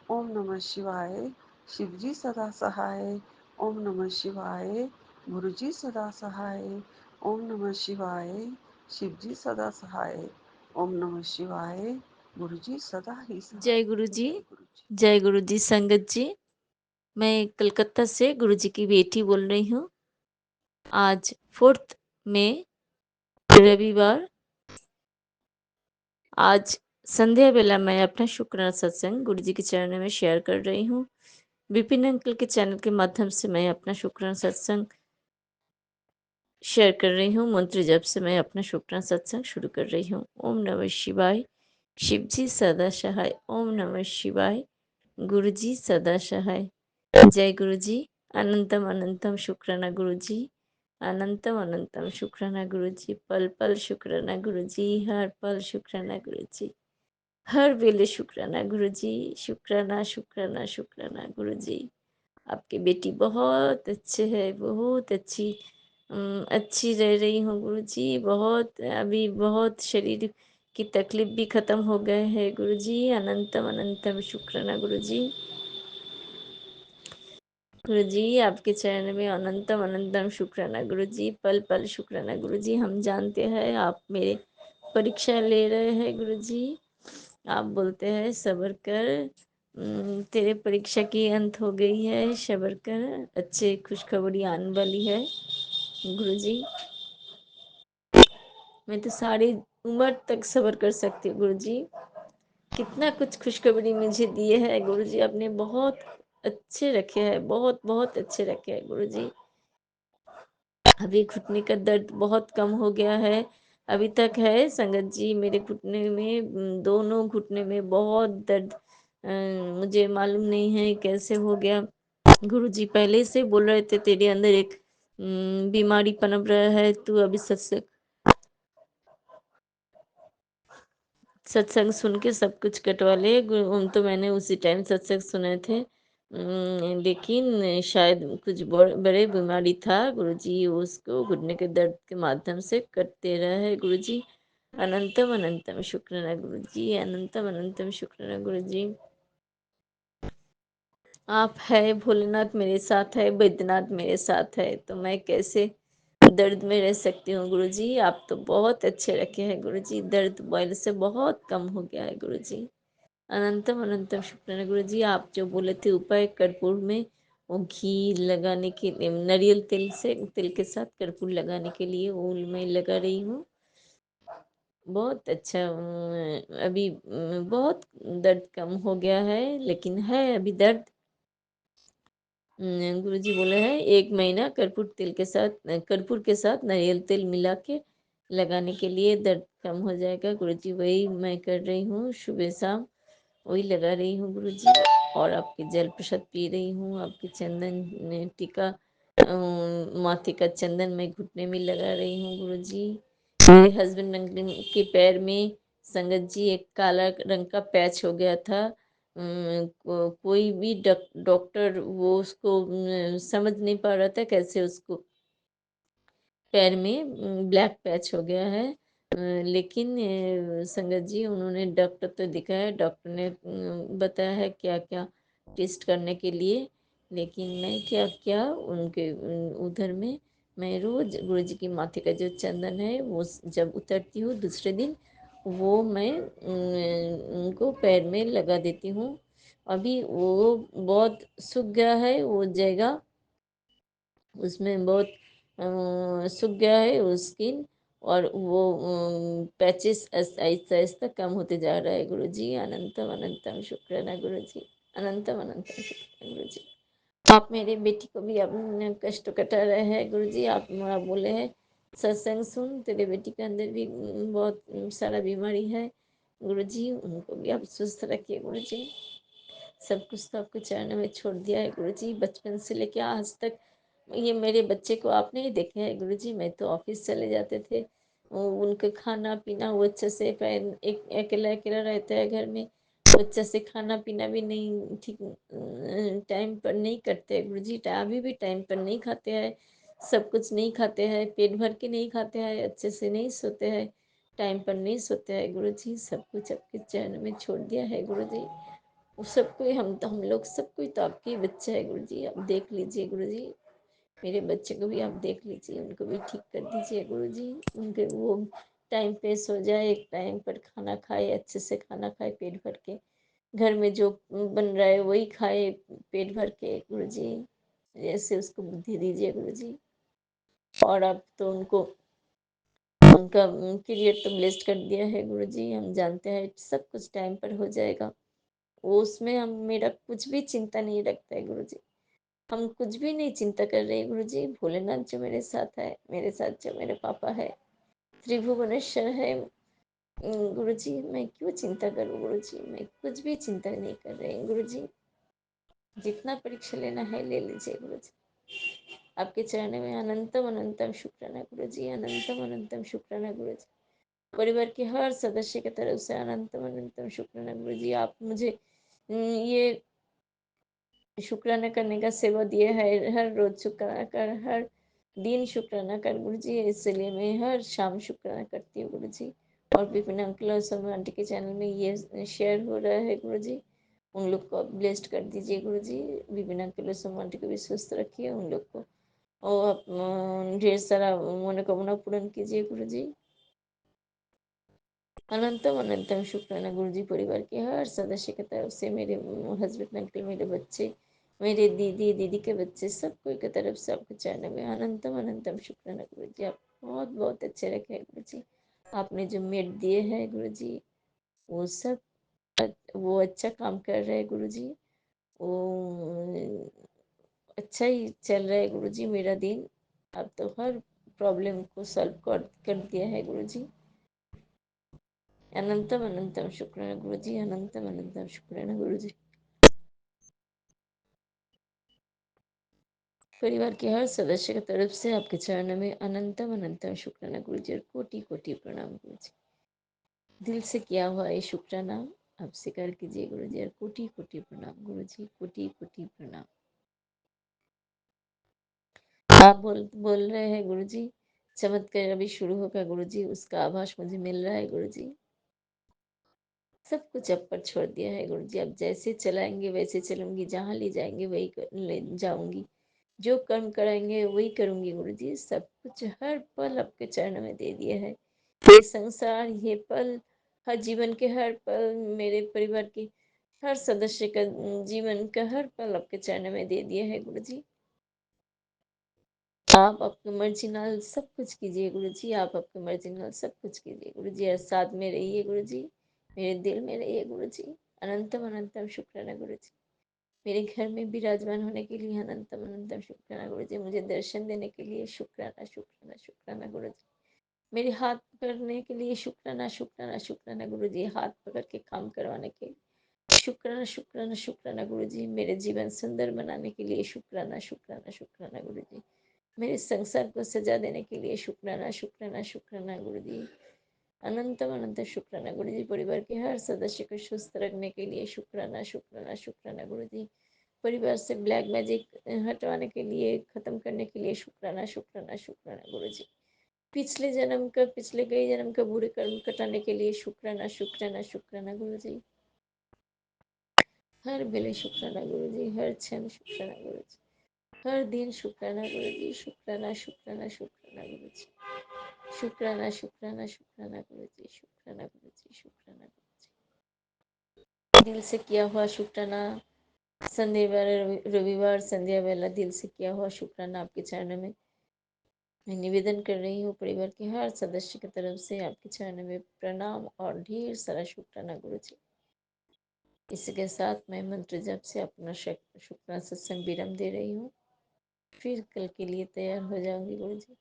ओम नमः शिवाय, शिव जी सदा सहाय। ओम नमः शिवाय, गुरु जी सदा सहाय। ओम नमः शिवाय, शिव जी सदा सहाय। ओम नमः शिवाय, गुरु जी सदा ही सहाय। जय गुरु जी, जय गुरु जी। जय गुरु जी। संगत जी, मैं कलकत्ता से गुरु जी की बेटी बोल रही हूँ। आज 4 में रविवार, आज संध्या बेला मैं अपना शुक्राना सत्संग गुरु जी के चरणों में शेयर कर रही हूँ। विपिन अंकल के चैनल के माध्यम से मैं अपना शुक्राना सत्संग शेयर कर रही हूँ। मंत्र जप से मैं अपना शुक्राना सत्संग शुरू कर रही हूँ। ओम नमः शिवाय, शिव जी सदा सहाय। ओम नमः शिवाय, गुरु जी सदा सहाय। जय गुरु जी, अनंतम अनंतम शुक्राना गुरु जी, अनंतम अनंतम शुक्राना गुरु जी, पल पल शुक्राना गुरु जी, हर पल शुक्राना गुरु जी, हर वेले शुक्राना गुरु जी, शुक्राना शुक्राना शुक्राना गुरु जी। आपकी बेटी बहुत अच्छे है, बहुत अच्छी रह रही हूँ गुरु जी। बहुत अभी बहुत शरीर की तकलीफ भी ख़त्म हो गए है गुरु जी। अनंतम अनंतम शुक्राना गुरु जी। गुरु जी आपके चरण में अनंतम अनंतम शुक्राना गुरु जी, पल पल शुक्राना गुरु जी। हम जानते हैं आप मेरे परीक्षा ले रहे हैं गुरु जी। आप बोलते हैं सब्र कर, तेरे परीक्षा की अंत हो गई है, सब्र कर, अच्छे खुशखबरी आने वाली है गुरु जी। मैं तो सारी उम्र तक सब्र कर सकती हूँ गुरु जी। कितना कुछ खुशखबरी मुझे दिए है गुरु जी, आपने बहुत अच्छे रखे हैं, बहुत बहुत अच्छे रखे हैं गुरु जी। अभी घुटने का दर्द बहुत कम हो गया है, अभी तक है संगत जी। मेरे घुटने में दोनों घुटने में बहुत दर्द मुझे मालूम नहीं है कैसे हो गया। गुरुजी पहले से बोल रहे थे तेरे अंदर एक बीमारी पनप रहा है, तू अभी सत्संग सुन के सब कुछ कटवा ले। तो मैंने उसी टाइम सत्संग सुने थे। लेकिन शायद कुछ बड़े बीमारी था गुरुजी, उसको घुटने के दर्द के माध्यम से कट दे रहा है गुरुजी। अनंतम अनंतम शुक्राना गुरुजी, अनंतम अनंतम शुक्राना गुरुजी। आप है भोलेनाथ मेरे साथ है, बैद्यनाथ मेरे साथ है, तो मैं कैसे दर्द में रह सकती हूँ गुरुजी। आप तो बहुत अच्छे रखे हैं गुरुजी, दर्द पहले से बहुत कम हो गया है गुरुजी। अनंतम अनंतम शुक्राना गुरुजी। आप जो बोले थे उपाय कर्पूर में वो घी लगाने के लिए, नारियल तेल से, तेल के साथ कर्पूर लगाने के लिए वो मैं लगा रही हूँ। बहुत अच्छा। अभी बहुत दर्द कम हो गया है, लेकिन है अभी दर्द। गुरुजी बोले हैं 1 महीना कर्पूर के साथ नारियल तेल मिला के लगाने के लिए दर्द कम हो जाएगा गुरुजी। वही मैं कर रही हूँ, सुबह शाम वही लगा रही हूँ गुरुजी। और आपके जल प्रसाद पी रही हूँ, आपके चंदन टीका, माथे का चंदन मैं घुटने में लगा रही हूँ गुरुजी। मेरे हस्बैंड के पैर में संगत जी एक काला रंग का पैच हो गया था। कोई भी डॉक्टर वो उसको समझ नहीं पा रहा था कैसे उसको पैर में ब्लैक पैच हो गया है। लेकिन संगत जी उन्होंने डॉक्टर तो दिखाया, डॉक्टर ने बताया है क्या क्या टेस्ट करने के लिए। लेकिन मैं क्या क्या उनके उधर में मैं रोज गुरु जी की माथे का जो चंदन है वो जब उतरती हूँ दूसरे दिन वो मैं उनको पैर में लगा देती हूँ। अभी वो बहुत सूख गया है वो जगह, उसमें बहुत सूख गया है वो स्किन। और वो पैचेस आहिस्ता आहिस्ता कम होते जा रहा है गुरुजी। अनंतम अनंतम शुक्राना गुरुजी, अनंतम अनंतम शुक्राना गुरुजी। आप मेरे बेटी को भी अपने कष्ट कटा रहे हैं गुरुजी। आप बोले हैं सत्संग सुन, तेरे बेटी के अंदर भी बहुत सारा बीमारी है गुरुजी, उनको भी आप स्वस्थ रखिए गुरुजी। सब कुछ तो आपके चरणों में छोड़ दिया है गुरुजी, बचपन से लेके आज तक। ये मेरे बच्चे को आपने ही देखे है गुरुजी, मैं तो ऑफिस चले जाते थे, उनका खाना पीना वो अच्छे से एक अकेला अकेला रहता है घर में, वो अच्छे से खाना पीना भी नहीं ठीक टाइम पर नहीं करते हैं गुरुजी। अभी भी टाइम पर नहीं खाते हैं, सब कुछ नहीं खाते हैं, पेट भर के नहीं खाते हैं, अच्छे से नहीं सोते हैं, टाइम पर नहीं सोते हैं गुरुजी। सब कुछ आपके चरण में छोड़ दिया है गुरुजी। वो सब कोई हम लोग सब कोई तो आपके ही बच्चे है गुरुजी, आप देख लीजिए गुरुजी। मेरे बच्चे को भी आप देख लीजिए, उनको भी ठीक कर दीजिए गुरुजी। उनके वो टाइम पे सो जाए, एक टाइम पर खाना खाए, अच्छे से खाना खाए पेट भर के, घर में जो बन रहा है वही खाए पेट भर के गुरुजी। ऐसे उसको बुद्धि दीजिए गुरुजी। और अब तो उनको उनका पीरियड तो ब्लेस्ड कर दिया है गुरुजी, हम जानते हैं सब कुछ टाइम पर हो जाएगा। वो उसमें हम मेरा कुछ भी चिंता नहीं रखता है गुरुजी, हम कुछ भी नहीं चिंता कर रहे गुरुजी। भोलेनाथ जो मेरे साथ है, मेरे साथ जो मेरे पापा है, त्रिभुवनेश्वर है गुरुजी, मैं क्यों चिंता करूं गुरुजी, मैं कुछ भी चिंता नहीं कर रही गुरुजी। जितना परीक्षा लेना है ले लीजिए गुरुजी, आपके चरण में अनंतम अनंतम शुक्राना गुरुजी, अनंतम अनंतम शुक्राना गुरुजी। परिवार के हर सदस्य की तरफ से अनंतम अनंतम शुक्राना गुरुजी। आप मुझे ये शुक्राना करने का सेवा दिया है, हर रोज शुक्राना कर, हर दिन शुक्राना कर गुरुजी, इसलिए मैं हर शाम शुक्राना करती हूँ गुरुजी। और विपिन अंकल और सलमा आंटी के चैनल में ये शेयर हो रहा है गुरुजी, उन लोग को आप ब्लेस्ड कर दीजिए गुरुजी। विपिन अंकल और सलमा आंटी को भी स्वस्थ रखिए, उन लोग को और ढेर सारा मनोकामना पूर्ण कीजिए गुरुजी। अनंतम अनंतम शुक्राना गुरुजी। परिवार के हर सदस्य की तरफ से, मेरे हस्बैंड अंकल, मेरे बच्चे, मेरे दीदी, दीदी के बच्चे, सब कोई की तरफ से आपके चरण में अनंतम अनंतम शुक्राना गुरुजी। आप बहुत बहुत अच्छे रखे हैं गुरुजी। आपने जो मेड दिए हैं गुरुजी वो सब वो अच्छा काम कर रहे हैं गुरुजी। वो अच्छा ही चल रहा है गुरुजी मेरा दिन। अब तो हर प्रॉब्लम को सॉल्व कर दिया है गुरुजी। अनंतम अनंतम शुक्राना गुरुजी, अनंतम अनंतम शुक्राना गुरुजी। परिवार के हर सदस्य की तरफ से आपके चरणों में अनंतम अनंतम शुक्राना गुरुजी और कोटि कोटि प्रणाम गुरुजी। दिल से किया हुआ ये शुक्राना आप स्वीकार कीजिए गुरुजी और कोटि कोटि प्रणाम गुरुजी, कोटि कोटि प्रणाम। आप बोल रहे हैं गुरुजी, चमत्कार अभी शुरू होगा गुरुजी, उसका आभास मुझे मिल रहा है गुरुजी। सब कुछ अब पर छोड़ दिया है गुरुजी, अब जैसे चलाएंगे वैसे चलूंगी, जहाँ ले जाएंगे वही ले जाऊंगी, जो कर्म कराएंगे वही करूंगी गुरुजी। सब कुछ हर पल आपके चरणों में दे दिया है। ये संसार, ये पल, हर जीवन के हर पल, मेरे परिवार के हर सदस्य का जीवन का हर पल आपके चरणों में दे दिया है गुरुजी। आप आपकी मर्जी नाल सब कुछ कीजिए गुरुजी, आप आपकी मर्जी नाल सब कुछ कीजिए गुरुजी और साथ में रहिए गुरुजी, मेरे दिल में रहिए गुरुजी। अनंतम अनंतम शुक्राना गुरुजी, मेरे घर में विराजमान होने के लिए अनंतम अनंतम शुक्राना गुरुजी, मुझे दर्शन देने के लिए शुक्राना शुक्राना शुक्राना गुरुजी, मेरे हाथ पकड़ने के लिए शुक्राना शुक्राना शुक्राना गुरुजी, हाथ पकड़ के काम करवाने के लिए शुक्राना शुक्राना शुक्राना गुरुजी, मेरे जीवन सुंदर बनाने के लिए शुक्राना शुक्राना शुक्राना गुरुजी, मेरे संसार को सजा देने के लिए शुक्राना शुक्राना शुक्राना गुरुजी। अनंतम अनंत शुक्राना गुरुजी, परिवार के हर सदस्य को स्वस्थ रखने के लिए शुक्राना शुक्राना शुक्राना गुरुजी, परिवार से ब्लैक मैजिक हटवाने के लिए, खत्म करने के लिए शुक्राना शुक्राना शुक्राना गुरुजी, पिछले जन्म का, पिछले कई जन्म का बुरे कर्म कटाने के लिए शुक्राना शुक्राना शुक्राना गुरुजी, हर बेले शुक्राना गुरुजी, हर क्षण शुक्राना गुरुजी, हर दिन शुक्राना गुरुजी, शुक्राना शुक्राना शुक्राना गुरुजी, शुक्राना शुक्राना शुक्राना गुरुजी, शुक्राना गुरुजी, शुक्राना गुरुजी। दिल से किया हुआ शुक्राना, संध्या रविवार संध्या वेला दिल से किया हुआ शुक्राना आपके चरणों में मैं निवेदन कर रही हूँ। परिवार के हर सदस्य की तरफ से आपके चरणों में प्रणाम और ढेर सारा शुक्राना गुरुजी। इसके साथ मैं मंत्र जप से अपना शुक्राना सत्संग विराम दे रही हूँ, फिर कल के लिए तैयार हो जाऊंगी गुरुजी।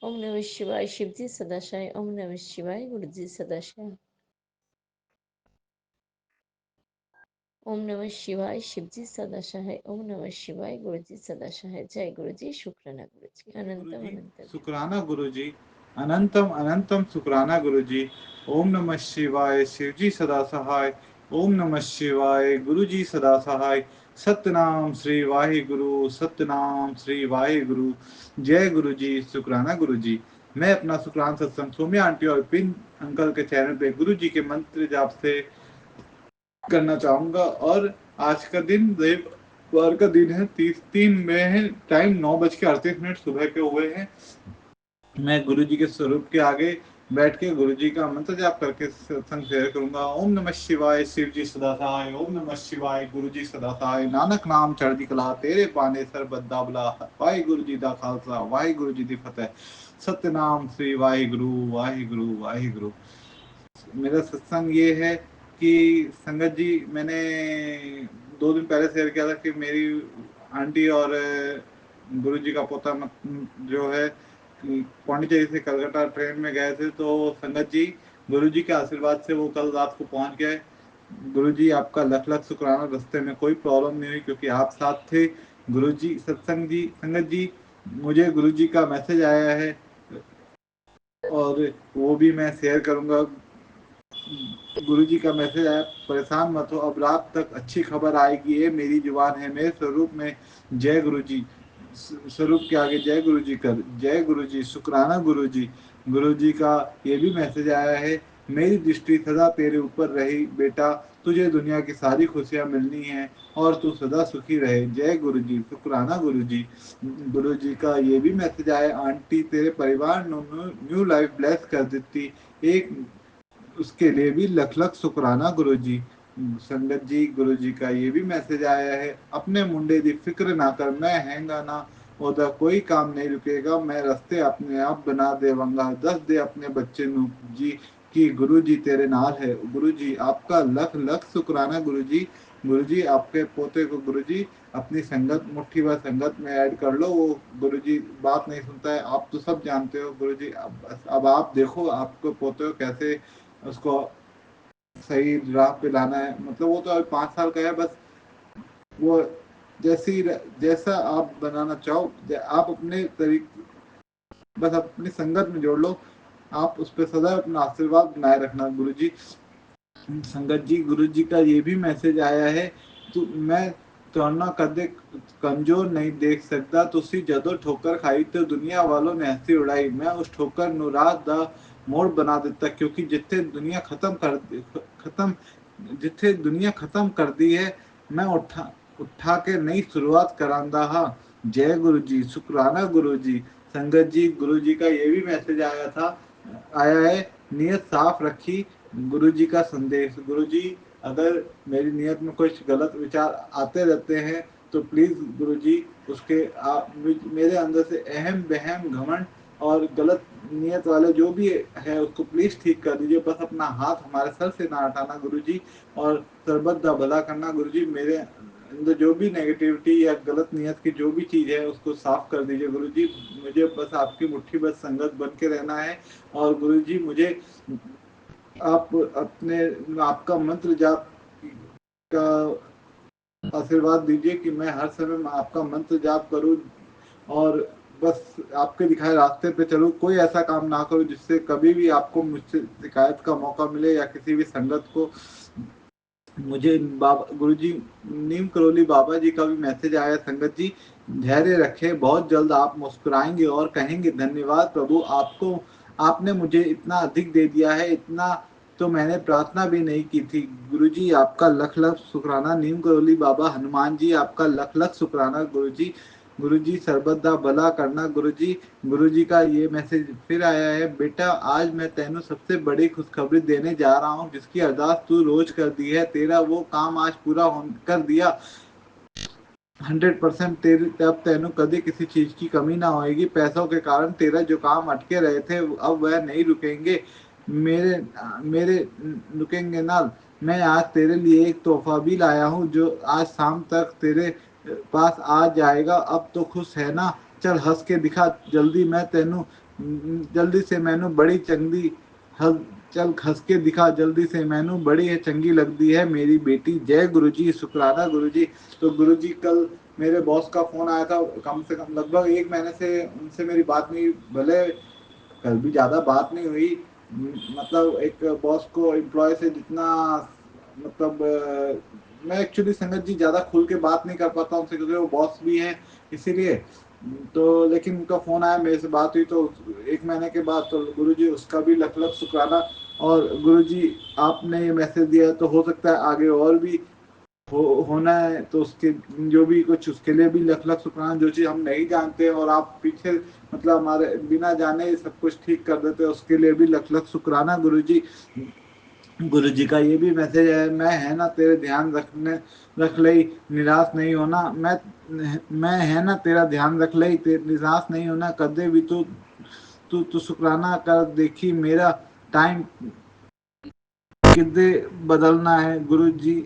ओम नमः शिवाय, शिवजी सदाशय। ओम नमः शिवाय, गुरुजी सदाशय। ओम नमः शिवाय, शिवजी सदाशय। ओम नमः शिवाय, गुरुजी सदाशय। जय गुरुजी, शुक्राना गुरुजी, अनंतम गुरुजी अनंतम शुक्राना गुरुजी, अनंतम अनंतम शुक्राना गुरुजी। ओम नमः शिवाय, शिवजी सदा सहाय। ओम नमः शिवाय, गुरुजी सदा सहाय। सतनाम श्री वाहिगुरु, सतनाम श्री वाहिगुरु। जय गुरुजी, शुक्राना गुरुजी। मैं अपना शुक्राना सत्संग सोम्या आंटी और पिन अंकल के चैनल पे गुरुजी के मंत्र जाप से करना चाहूंगा। और आज का दिन रविवार का दिन है, 30 में है, टाइम 9:38 सुबह के हुए हैं। मैं गुरुजी के स्वरूप के आगे बैठ के गुरुजी का मंत्र जाप करके सत्संग शेयर करूंगा। ओम नमः शिवाय, शिव जी सदा सहाय। ओम नमः शिवाय, गुरुजी सदा सहाय। नानक नाम चढ़दी कला, तेरे पाने सरबत बला। वाहे गुरु जी दा खालसा, वाहे गुरु जी दी फतेह। सतनाम श्री वाहिगुरु, वाहिगुरु, वाहिगुरु। मेरा सत्संग ये है कि संगत जी, मैंने 2 दिन पहले शेयर किया था कि मेरी आंटी और गुरु जी का पोता जो है पौंडीचेरी से कलकत्ता ट्रेन में गए थे। तो संगत जी, गुरु जी के आशीर्वाद से वो कल रात को पहुंच गए। गुरु जी आपका लख लख शुक्राना, रास्ते में कोई प्रॉब्लम नहीं हुई क्योंकि आप साथ थे। गुरु जी, सत्संग जी, संगत जी, मुझे गुरु जी का मैसेज आया है और वो भी मैं शेयर करूंगा। गुरुजी का मैसेज आया, परेशान मत हो, अब रात तक अच्छी खबर आएगी, ये मेरी जुबान है, मेरे स्वरूप में जय गुरुजी, स्वरूप के आगे जय गुरुजी कर, जय गुरुजी, शुक्राना गुरुजी। गुरुजी का ये भी मैसेज आया है, मेरी दृष्टि सदा तेरे ऊपर रही बेटा, तुझे दुनिया की सारी खुशियां मिलनी है और तू सदा सुखी रहे, जय गुरुजी, शुक्राना गुरुजी। गुरुजी का ये भी मैसेज आया, आंटी तेरे परिवार न्यू लाइफ ब्लेस कर देती, एक उसके लिए भी लख लख शुक्राना गुरुजी। संगत जी, गुरुजी का ये भी मैसेज आया है, अपने मुंडे दी फिक्र ना कर, मैं हैंगा ना, ओदा कोई काम नहीं रुकेगा, मैं रास्ते अपने आप बना देवांगा, दस दे अपने बच्चे नू जी कि गुरुजी तेरे नाल है। गुरुजी आपका लख लख शुक्राना गुरुजी। गुरुजी आपके पोते को गुरुजी अपनी संगत, मुट्ठी भर संगत में ऐड कर लो, वो गुरुजी बात नहीं सुनता है, आप तो सब जानते हो गुरुजी। अब आप देखो आपको पोते को कैसे उसको सही राह पे लाना है। मतलब वो तो अभी 5 साल का है, बस वो जैसा आप बनाना चाहो, आप अपने तरीके, बस अपनी संगत में जोड़ लो। आप उस पर सदैव अपना आशीर्वाद बनाए रखना गुरु जी। संगत जी, गुरु जी का ये भी मैसेज आया है, तो मैं तुरना कदे कमजोर नहीं देख सकता, तुसी जदों ठोकर खाई तो दुनिया वालों ने हंसी उड़ाई, मैं उस ठोकर ਨੂੰ ਰਾਹ ਦਾ ਮੋੜ ਬਣਾ ਦਿੱਤਾ, क्योंकि जिथे दुनिया खत्म कर दी है, मैं उठा के नई शुरुआत करांदा हा। जय गुरु जी, शुक्राना गुरु जी। संगत जी, गुरु जी का ये भी मैसेज आया है, नियत साफ रखी। गुरु जी का संदेश, गुरु जी अगर मेरी नियत में कुछ गलत विचार आते रहते हैं तो प्लीज गुरु जी उसके मेरे अंदर से अहम बहम घमंड और गलत नियत वाले जो भी है उसको प्लीज ठीक कर दीजिए। बस अपना हाथ हमारे सर से ना हटाना गुरु जी, और सरबत दा भला करना गुरु जी। मेरे अंदर जो भी नेगेटिविटी या गलत नियत की जो भी चीज है उसको साफ कर दीजिए गुरु जी। मुझे बस आपकी मुट्ठी बस संगत बन के रहना है। और गुरु जी मुझे आप अपने आपका मंत्र जाप का आशीर्वाद दीजिए कि मैं हर समय आपका मंत्र जाप करूं और बस आपके दिखाए रास्ते पे चलूं। कोई ऐसा काम ना करूं जिससे कभी भी आपको मुझसे शिकायत का मौका मिले या किसी भी संगत को। मुझे बाबा गुरु जी, नीम करोली बाबा जी का भी मैसेज आया, संगत जी धैर्य रखें, बहुत जल्द आप मुस्कुराएंगे और कहेंगे धन्यवाद प्रभु, आपने मुझे इतना अधिक दे दिया है, इतना तो मैंने प्रार्थना भी नहीं की थी। गुरु जी आपका लख लख शुक्राना। नीम करोली बाबा हनुमान जी आपका लख लख शुक्राना गुरु जी। गुरु जी सरबत दा भला करना गुरु जी। गुरु जी का ये मैसेज फिर आया है, बेटा आज मैं तेनू सबसे बड़ी खुशखबरी देने जा रहा हूँ, जिसकी अरदास तू रोज कर दी है, तेरा वो काम आज पूरा कर दिया 100%। तेरी अब तेनू कभी किसी चीज की कमी ना होएगी। पैसों के कारण तेरा जो काम अटके रहे थे अब वह नहीं रुकेंगे, मेरे मेरे रुकेंगे ना। मैं आज तेरे लिए एक तोहफा भी लाया हूँ जो आज शाम तक तेरे पास आ जाएगा। अब तो खुश है ना? चल हंस के दिखा जल्दी, मैं तेनू जल्दी से मैनू बड़ी चंगी हंस चल हंस के दिखा जल्दी से, मैनू बड़ी चंगी लगती है मेरी बेटी। जय गुरु जी, शुक्राना गुरु जी। तो गुरु जी कल मेरे बॉस का फोन आया था, कम से कम लगभग 1 महीने से उनसे मेरी बात नहीं, भले कल भी ज़्यादा बात नहीं हुई। मतलब एक बॉस को एम्प्लॉय से जितना मतलब मैं एक्चुअली संगत जी ज़्यादा खुल के बात नहीं कर पाता उनसे, क्योंकि वो बॉस भी हैं इसीलिए। तो लेकिन उनका फ़ोन आया, मेरे से बात हुई तो 1 महीने के बाद, तो गुरु जी उसका भी लख लख शुक्राना। और गुरु जी आपने ये मैसेज दिया तो हो सकता है आगे और भी होना है, तो उसके जो भी कुछ उसके लिए भी लख लख शुक्राना। जो चीज़ हम नहीं जानते और आप पीछे मतलब हमारे बिना जाने सब कुछ ठीक कर देते हैं, उसके लिए भी लख लख शुक्राना गुरु जी। गुरु जी का ये भी मैसेज है, मैं है ना तेरे ध्यान रख ले, निराश नहीं होना। मैं है ना तेरा ध्यान रख ले, निराश नहीं होना कदे भी। तू तू तू शुक्राना कर देखी मेरा टाइम किदे बदलना है गुरु जी,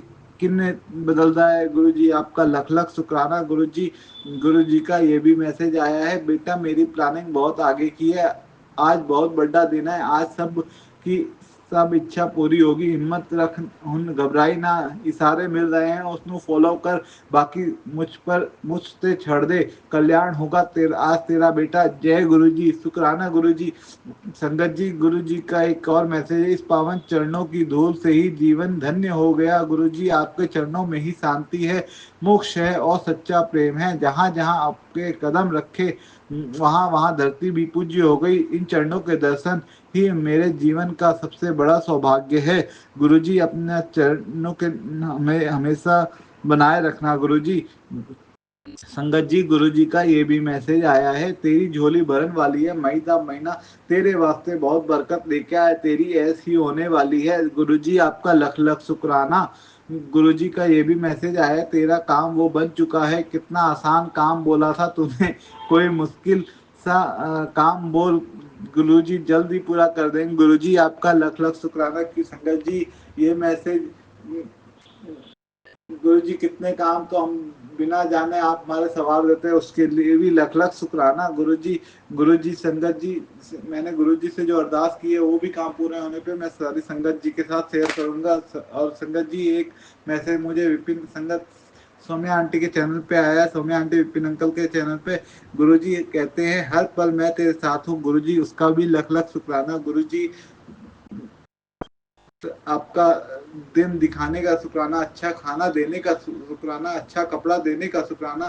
किन्ने बदलता है गुरु जी। आपका लख लख शुक्राना गुरु जी। गुरु जी का ये भी मैसेज आया है, बेटा मेरी प्लानिंग बहुत आगे की है, आज बहुत बड़ा दिन है, आज सब की सब इच्छा पूरी होगी, हिम्मत रख, हुन घबराई ना, इशारे मिल रहे हैं उसनु फॉलो कर, बाकी मुझ से छड़ दे, कल्याण होगा तेरा आज तेरा बेटा। जय गुरु जी, शुक्राना गुरु जी। संगत जी, गुरु जी का एक और मैसेज है, इस पावन चरणों की धूल से ही जीवन धन्य हो गया गुरु जी, आपके चरणों में ही शांति है, मोक्ष है और सच्चा प्रेम है, जहाँ जहाँ आपके कदम रखे वहाँ वहाँ धरती भी पूज्य हो गई। इन चरणों के दर्शन ही मेरे जीवन का सबसे बड़ा सौभाग्य है गुरु जी। अपने चरणों के हमें हमेशा बनाए रखना गुरु जी। संगत जी, गुरु जी का ये भी मैसेज आया है, तेरी झोली भरन वाली है, मई का महीना तेरे वास्ते बहुत बरकत लेके आए, तेरी ऐसी होने वाली है गुरु जी। आपका लख लख शुक्राना। गुरु जी का ये भी मैसेज आया, तेरा काम वो बन चुका है, कितना आसान काम बोला था तूने, कोई मुश्किल सा काम बोल, गुरु जी जल्द ही पूरा कर देंगे गुरु जी। आपका लख लख शुक्राना। की संगत जी ये मैसेज गुरु जी कितने काम तो हम बिना जाने आप हमारे सवाल देते हैं, उसके लिए भी लख लख शुक्राना गुरु जी संगत जी। मैंने गुरु जी से जो अरदास की है वो भी काम पूरे होने पे मैं सारी संगत जी के साथ शेयर करूंगा। और संगत जी, एक मैसेज मुझे विपिन संगत सौम्या आंटी के चैनल पे आया, सौम्या आंटी विपिन अंकल के चैनल पे। गुरुजी कहते हैं हर पल मैं तेरे साथ हूँ। गुरुजी, उसका भी लख लख शुक्राना। गुरुजी, आपका दिन दिखाने का शुक्राना, अच्छा खाना देने का शुक्राना, अच्छा कपड़ा देने का शुक्राना।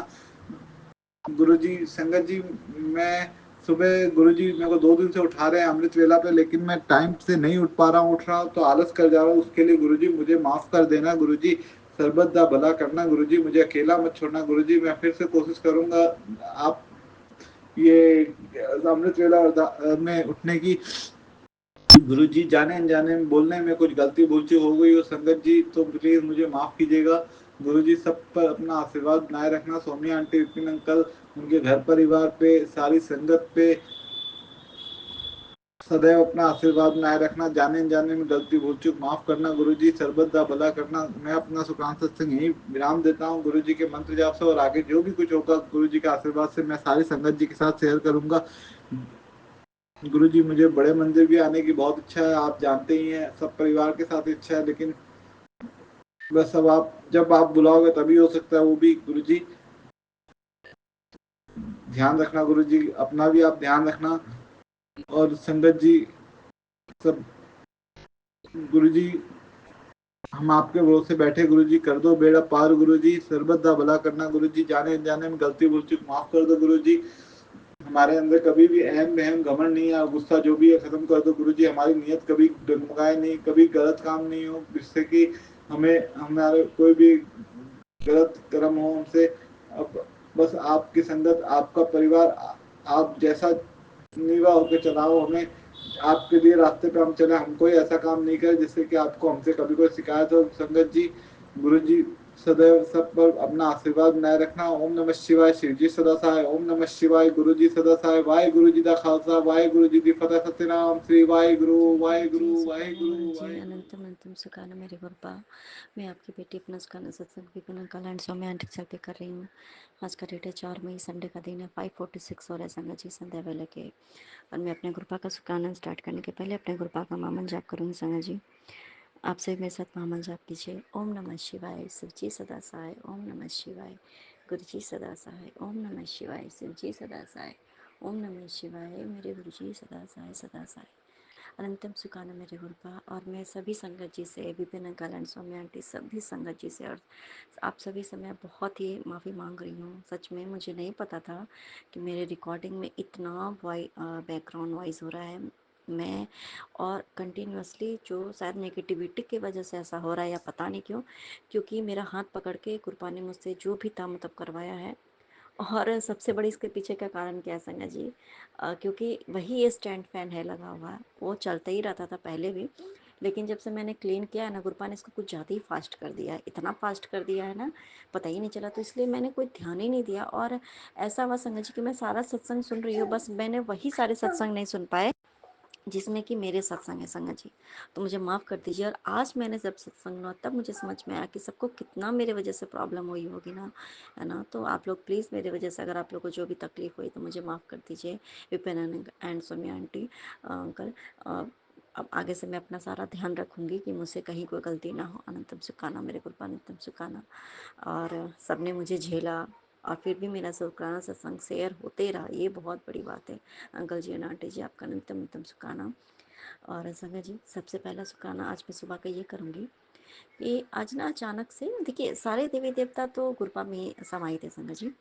गुरुजी संगत जी, मैं सुबह गुरुजी मेरे को 2 दिन से उठा रहे हैं अमृत वेला पे, लेकिन मैं टाइम से नहीं उठ पा रहा हूँ, उठ रहा हूँ तो आलस कर जा रहा हूँ। उसके लिए गुरुजी मुझे माफ कर देना। गुरुजी सरबत दा भला करना। गुरुजी मुझे अकेला मत छोड़ना। गुरुजी मैं फिर से कोशिश करूंगा आप ये अमृत वेला में उठने की। गुरु जी, जाने अनजाने में बोलने में कुछ गलती भूलची हो गई हो संगत जी तो प्लीज मुझे माफ कीजिएगा। गुरु जी सब पर अपना आशीर्वाद बनाए रखना। सोमी आंटी, विपिन अंकल, उनके घर परिवार पे, सारी संगत पे सदैव अपना आशीर्वाद बनाए रखना। जाने अनजाने में गलती भूल चूक माफ करना। गुरु जी सरबत दा भला करना। मैं अपना सुकान सत्संग यही विराम देता हूँ गुरु जी के मंत्र जाप से, और आगे जो भी कुछ होगा गुरु जी के आशीर्वाद से मैं सारी संगत जी के साथ शेयर करूंगा। गुरु जी, मुझे बड़े मंदिर भी आने की बहुत इच्छा है, आप जानते ही हैं, सब परिवार के साथ इच्छा है, लेकिन बस अब आप जब आप बुलाओगे तभी हो सकता है वो भी। गुरु जी ध्यान रखना। गुरु जी अपना भी आप ध्यान रखना, और संगत जी सब। गुरु जी हम आपके भरोसे बैठे। गुरु जी कर दो बेड़ा पार। गुरु जी सरबत दा भला करना। गुरु जी जाने अनजाने में गलती भूल चूक माफ कर दो। गुरु जी हमारे अंदर कभी भी अहम बहम घमंड नहीं है, गुस्सा जो भी है खत्म कर दो। गुरु जी हमारी नीयत कभी डगमगाए नहीं, कभी गलत काम नहीं हो जिससे कि हमें हमारे कोई भी गलत कर्म हो हमसे। अब बस आपकी संगत, आपका परिवार, आप जैसा नीवा होकर चलाओ हमें, आपके लिए रास्ते पे हम चले, हम कोई ऐसा काम नहीं करें जिससे कि आपको हमसे कभी कोई शिकायत हो। संगत जी गुरु जी सदैव सब पर अपना आशीर्वाद बनाए रखना। ओम नमः शिवाय। शिव जी सदा सहाय। ओम नमः शिवाय। गुरु जी सदा सहाय। वाहे गुरु जी दा खालसा, वाहे गुरु जी दी फतेह। सत्यनाम श्री वाहे गुरु, वाहे गुरु, वाहे गुरु, जी वाहे गुरु। अनंतम अनंतम सुखाना मेरे गुरुपा। मैं आपकी बेटी अपना सुखाना सत्संग Vipin uncle and Saumya aunty के साथ पे कर रही हूँ। आज का डेट है 4 मई, संडे का दिन है, 5:46 हो रहा है संगत जी संध्या वेले के। और मैं अपने गुरुपा का सुखाना स्टार्ट करने के पहले अपने गुरुपा का मामन जाप करूँगी संगत जी। आप सभी मेरे साथ मामन जाप कीजिए। ओम नमः शिवाय, शिव जी सदा सहाय। ओम नमः शिवाय, गुरु जी सदा सहाय। ओम नमः शिवाय, शिव जी सदा सहाय। ओम नमः शिवाय, मेरे गुरु जी सदा सहाय, सदा सहाय। अनंतम सुखाना मेरे गुरुपा। और मैं सभी संगत जी से, Vipin uncle and Saumya aunty, सभी संगत जी से और आप सभी से मैं बहुत ही माफ़ी मांग रही हूँ। सच में मुझे नहीं पता था कि मेरे रिकॉर्डिंग में इतना बैकग्राउंड वॉइस हो रहा है। मैं और कंटिन्यूअसली जो शायद नेगेटिविटी की वजह से ऐसा हो रहा है या पता नहीं क्यों, क्योंकि मेरा हाथ पकड़ के गुरुपा ने मुझसे जो भी था मतलब करवाया है। और सबसे बड़ी इसके पीछे का कारण क्या है संगत जी, क्योंकि वही ये स्टैंड फैन है लगा हुआ, वो चलता ही रहता था पहले भी, लेकिन जब से मैंने क्लीन किया है ना, गुरुपा ने इसको कुछ ज़्यादा ही फास्ट कर दिया है, इतना फास्ट कर दिया है ना, पता ही नहीं चला। तो इसलिए मैंने कोई ध्यान ही नहीं दिया। और ऐसा हुआ संगत जी कि मैं सारा सत्संग सुन रही हूँ, बस मैंने वही सारे सत्संग नहीं सुन पाए जिसमें कि मेरे सत्संग है संगत जी। तो मुझे माफ़ कर दीजिए। और आज मैंने जब सत्संग सुना तब मुझे समझ में आया कि सबको कितना मेरे वजह से प्रॉब्लम हुई होगी ना, है ना। तो आप लोग प्लीज़ मेरे वजह से अगर आप लोग को जो भी तकलीफ़ हुई तो मुझे माफ़ कर दीजिए। Vipin and Saumya aunty, uncle. अब आगे से मैं अपना सारा ध्यान रखूँगी कि मुझसे कहीं कोई गलती ना हो। अनंतम सुखाना मेरे गुरुपा, अनंतम सुखाना। और सबने मुझे झेला और फिर भी मेरा शुक्राना सत्संग शेयर होते रहा, ये बहुत बड़ी बात है। अंकल जी एंड आंटी जी, आपका नित्यम नित्यम सुखाना। और संगत जी, सबसे पहला सुखाना आज मैं सुबह का ये करूँगी कि आज ना अचानक से देखिए, सारे देवी देवता तो गुरुपा में ही समाये थे संगत जी।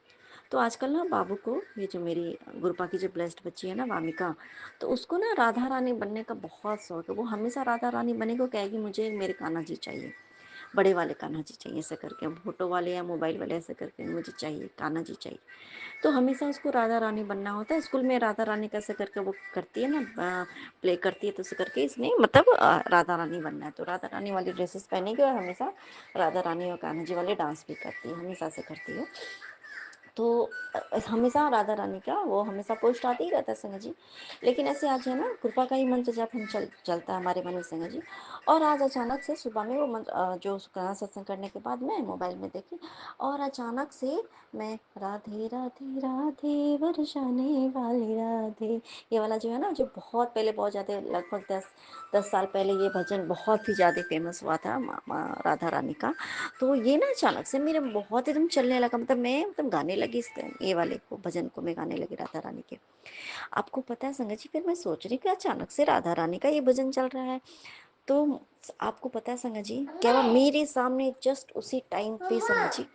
तो आजकल ना बाबू को, ये जो मेरी गुरुपा की जो ब्लेस्ड बच्ची है ना वामिका, तो उसको ना राधा रानी बनने का बहुत शौक है। वो हमेशा राधा रानी बने को कहेगी मुझे मेरे कान्हा जी चाहिए, बड़े वाले कान्हा जी चाहिए, ऐसे करके, फोटो वाले या मोबाइल वाले ऐसे करके मुझे चाहिए, कान्हा जी चाहिए। तो हमेशा उसको राधा रानी बनना होता है। स्कूल में राधा रानी कैसे करके वो करती है ना, प्ले करती है, तो उसे करके इसने मतलब राधा रानी बनना है। तो राधा रानी वाली ड्रेसेस पहनेगी और हमेशा राधा रानी और कान्हा जी वाले डांस भी करती है, हमेशा से करती है। तो हमेशा राधा रानी का वो हमेशा पोस्ट आते ही रहता है संगत जी। लेकिन ऐसे आज है ना, कृपा का ही मंत्र जब हम चलता है हमारे मन में संगत जी। और आज अचानक से सुबह में वो मंत्र जो सुकराना सत्संग करने के बाद मैं मोबाइल में देखी, और अचानक से मैं राधे राधे राधे वर्षाने वाली राधे, ये वाला जो है ना, जो बहुत पहले, बहुत ज़्यादा, लगभग 10 साल पहले ये भजन बहुत ही ज़्यादा फेमस हुआ था राधा रानी का। तो ये ना अचानक से मेरे बहुत एकदम चलने लगा, मतलब मैं एकदम गाने लगी ये वाले को, भजन को मैं गाने लगी राधा रानी के। आपको पता है संगत जी, फिर मैं सोच रही कि अचानक से राधा रानी का ये भजन चल रहा है। तो आपको पता है संगत जी, क्या हुआ मेरे सामने जस्ट उसी टाइम पे संगत जी,